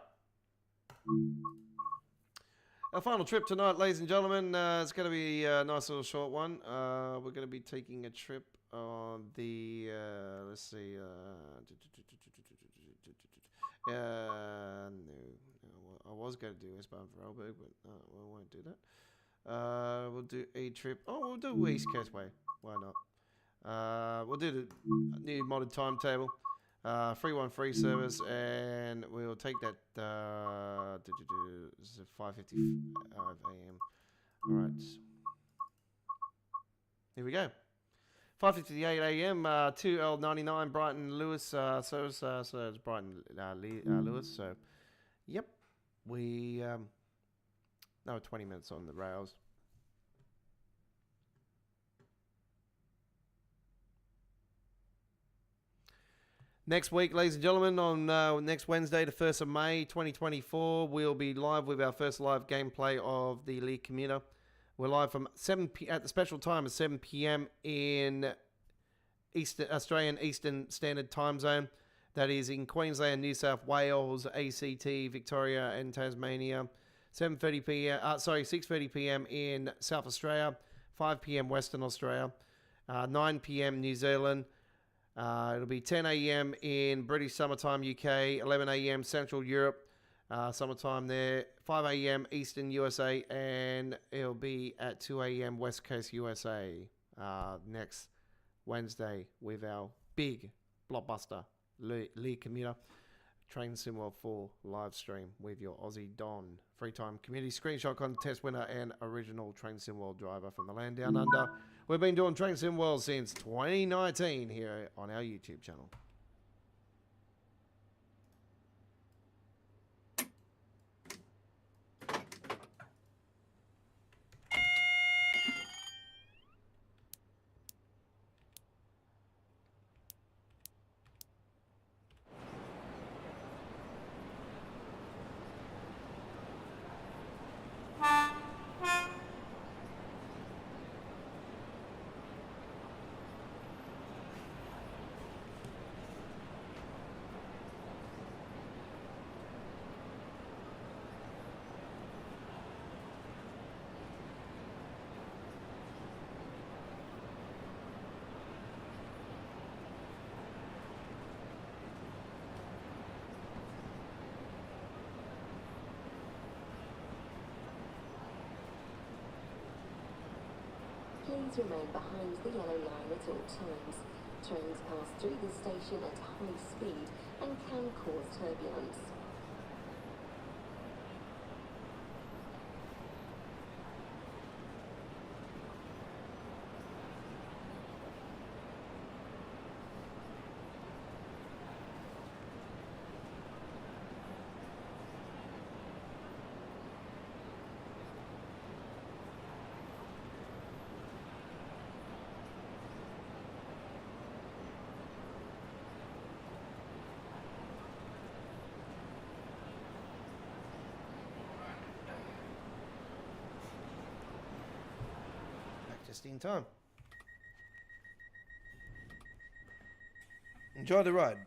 Our final trip tonight, ladies and gentlemen, it's going to be a nice little short one. We're going to be taking a trip on the, let's see, No, I was going to do westbound for Elberg, but we won't do that. We'll do a trip. Oh, we'll do East Coast Way. Why not? We'll do the new modded timetable. 313 service, and we'll take that. This is 5:55 a.m. All right. Here we go. 5:58 a.m. 2L99 Brighton Lewis service. So it's Brighton Lewis. So, yep, we no 20 minutes on the rails. Next week, ladies and gentlemen, on next Wednesday, the 1st of May, 2024, we'll be live with our first live gameplay of the League Commuter. We're live from at the special time of 7 p.m. in Australian Eastern Standard Time Zone. That is in Queensland, New South Wales, ACT, Victoria, and Tasmania. 6:30 p.m. in South Australia, 5 p.m. Western Australia, 9 p.m. New Zealand. It'll be 10 a.m. in British Summertime UK, 11 a.m. Central Europe, summertime there, 5 a.m. Eastern USA, and it'll be at 2 a.m. West Coast USA next Wednesday with our big blockbuster League Commuter Train Simworld 4 live stream with your Aussie Don, free time community screenshot contest winner and original Train Simworld driver from the land down under. We've been doing Train Simworld since 2019 here on our YouTube channel. Please remain behind the yellow line at all times. Trains pass through the station at high speed and can cause turbulence. Just in time. Enjoy the ride.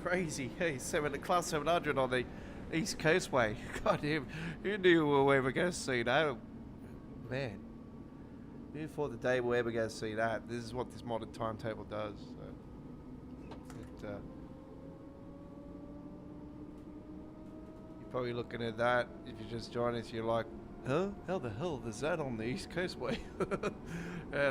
crazy. Hey, class 700 on the East Coastway. God damn, who knew we were ever going to see that? Man, who thought the day we're ever going to see that? This is what this modern timetable does. So you're probably looking at that. If you just join us, you're like, huh? How the hell is that on the East Coastway?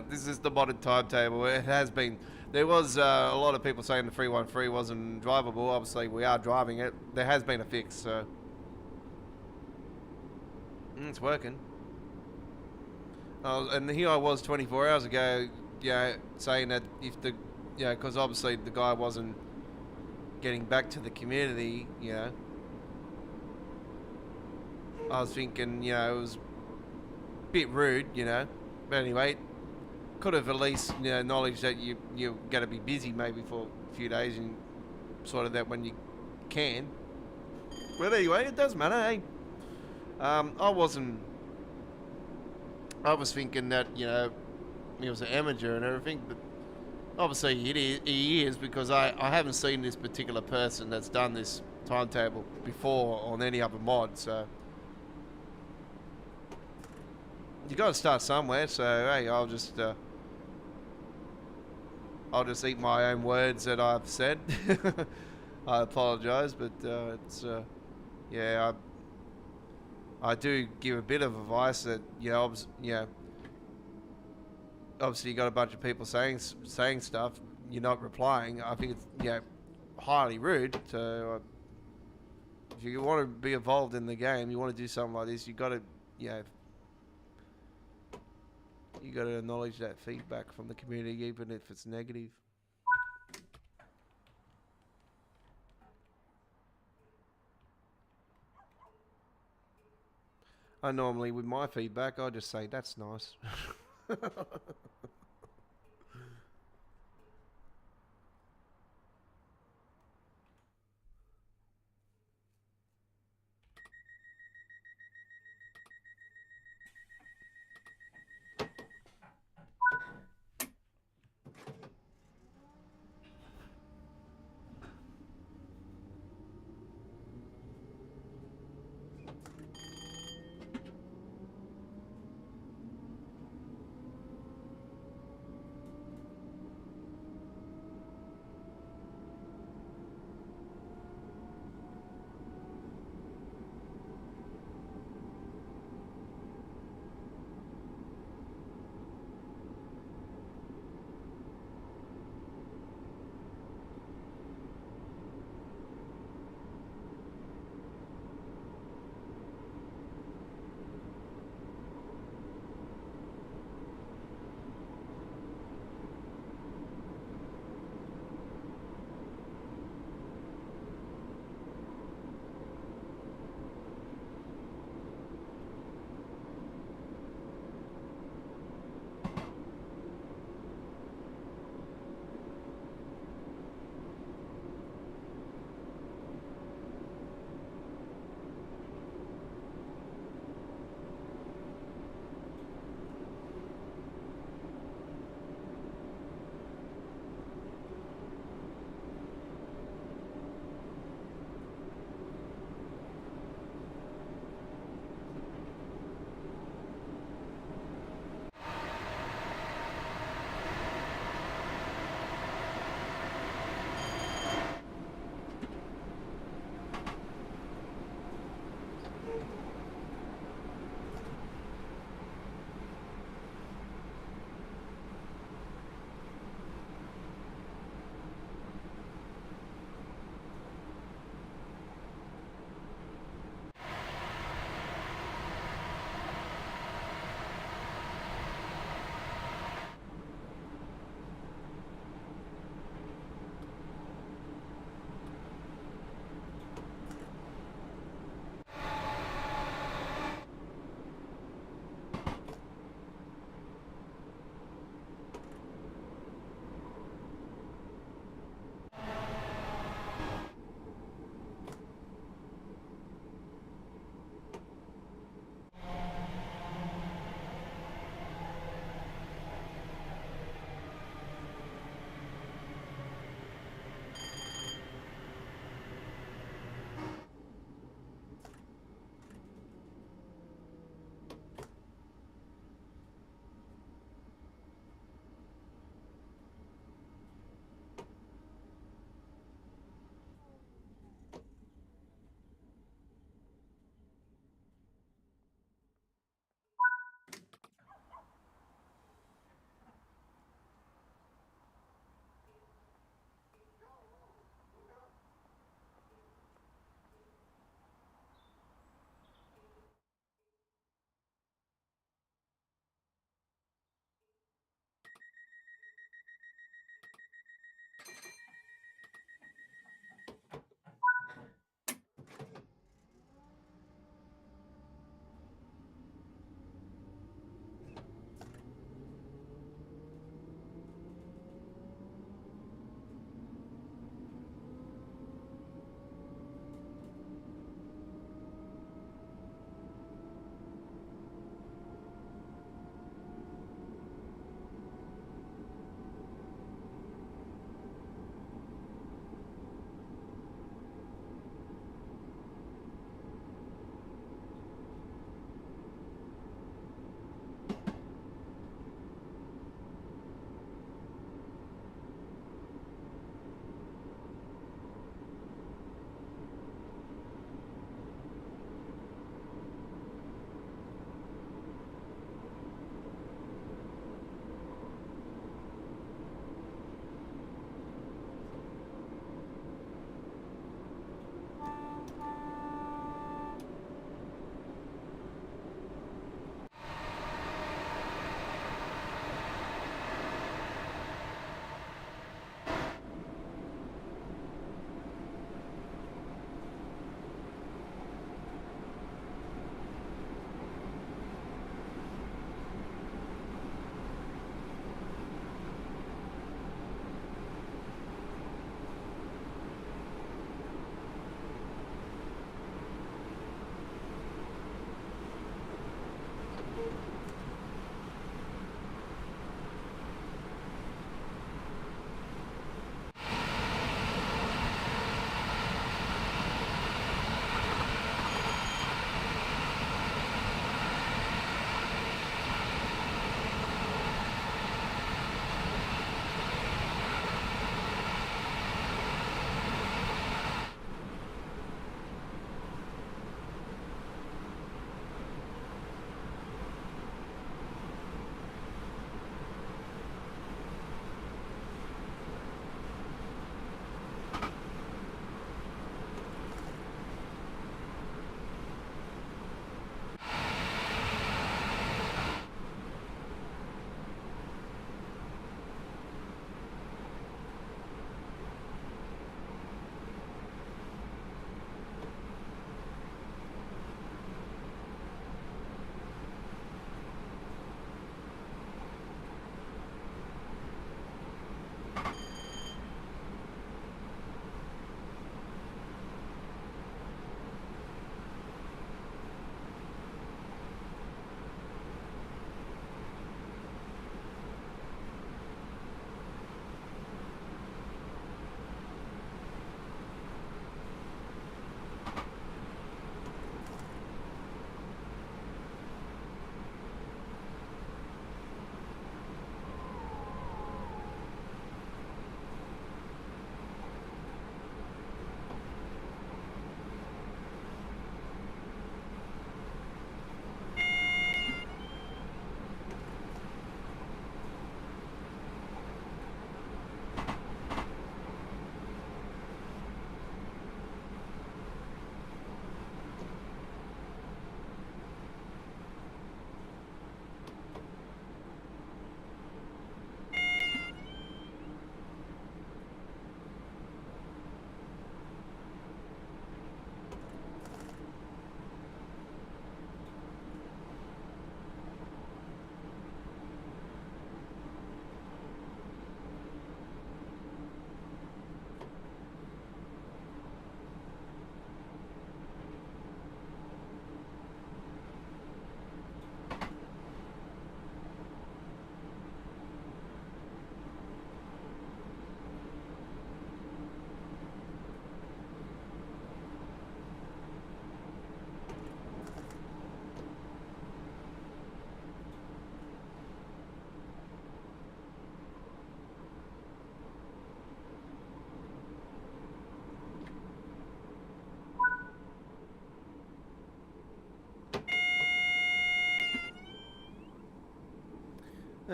This is the modern timetable. It has been. There was a lot of people saying the 313 wasn't drivable. Obviously, we are driving it. There has been a fix, so it's working. And here I was 24 hours ago, saying that if the, because obviously the guy wasn't getting back to the community, I was thinking, it was a bit rude, But anyway, could have at least, acknowledged that you're going to be busy maybe for a few days and sort of that when you can. But anyway, it doesn't matter, hey. I was thinking that, he was an amateur and everything, but obviously he is because I haven't seen this particular person that's done this timetable before on any other mod, so you got to start somewhere. So hey, I'll just eat my own words that I've said. I apologise, but it's I do give a bit of advice that obviously you got a bunch of people saying stuff, you're not replying. I think it's highly rude. So if you want to be involved in the game, you want to do something like this, you got to you got to acknowledge that feedback from the community, even if it's negative. I normally, with my feedback, I just say, that's nice.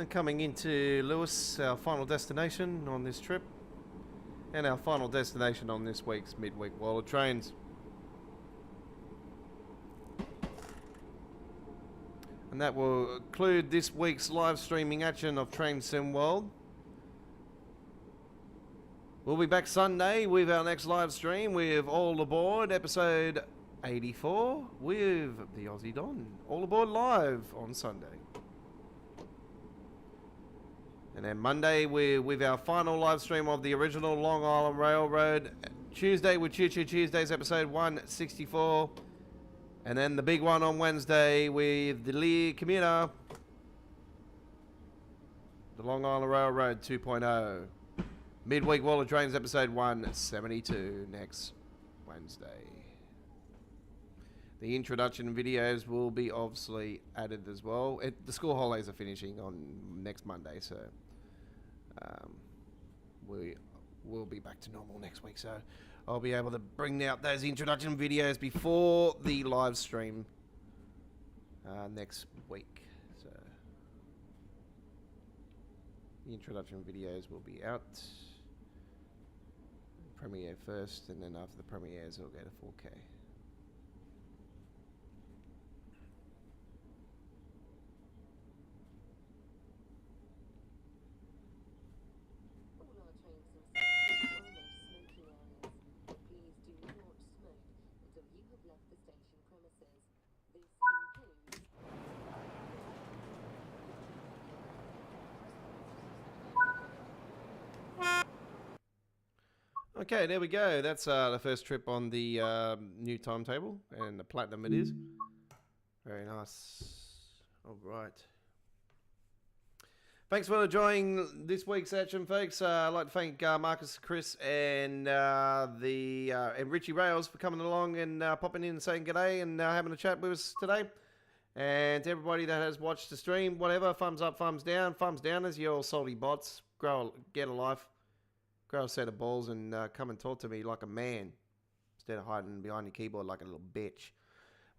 And coming into Lewis, our final destination on this trip. And our final destination on this week's midweek World of Trains. And that will include this week's live streaming action of Train Sim World. We'll be back Sunday with our next live stream with All Aboard episode 84 with the Aussie Don. All Aboard live on Sunday. And then Monday we're with our final live stream of the original Long Island Railroad. Tuesday with Choo Choo Tuesdays episode 164. And then the big one on Wednesday with the Lear Commuter. The Long Island Railroad 2.0. Midweek World of Trains episode 172 next Wednesday. The introduction videos will be obviously added as well. The school holidays are finishing on next Monday, so we will be back to normal next week. So I'll be able to bring out those introduction videos before the live stream next week. So the introduction videos will be out. Premiere first, and then after the premieres, it'll go to 4K. All our trains and stations are no smoking areas. Please do not smoke until you have left the station premises. This includes Okay, there we go. That's the first trip on the new timetable, and the platinum it is. Very nice. All right. Thanks for enjoying this week's action, folks. I'd like to thank Marcus, Chris, and and Richie Rails for coming along and popping in and saying g'day and having a chat with us today. And to everybody that has watched the stream, whatever, thumbs up, thumbs down. Thumbs down as you all salty bots. Get a life. Grow a set of balls and come and talk to me like a man instead of hiding behind your keyboard like a little bitch.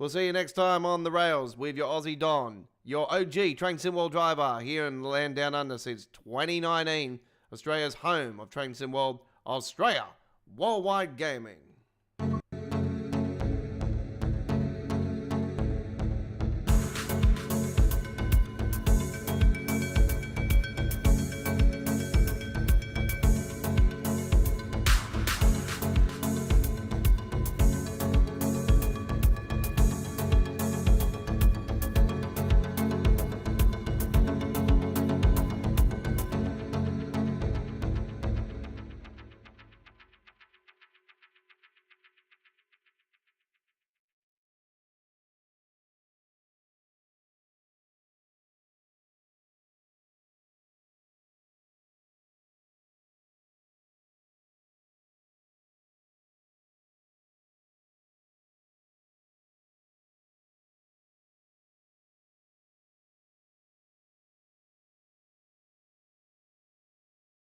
We'll see you next time on the rails with your Aussie Don, your OG Train Sim World driver here in the land down under since 2019, Australia's home of Train Sim World, Australia Worldwide Gaming.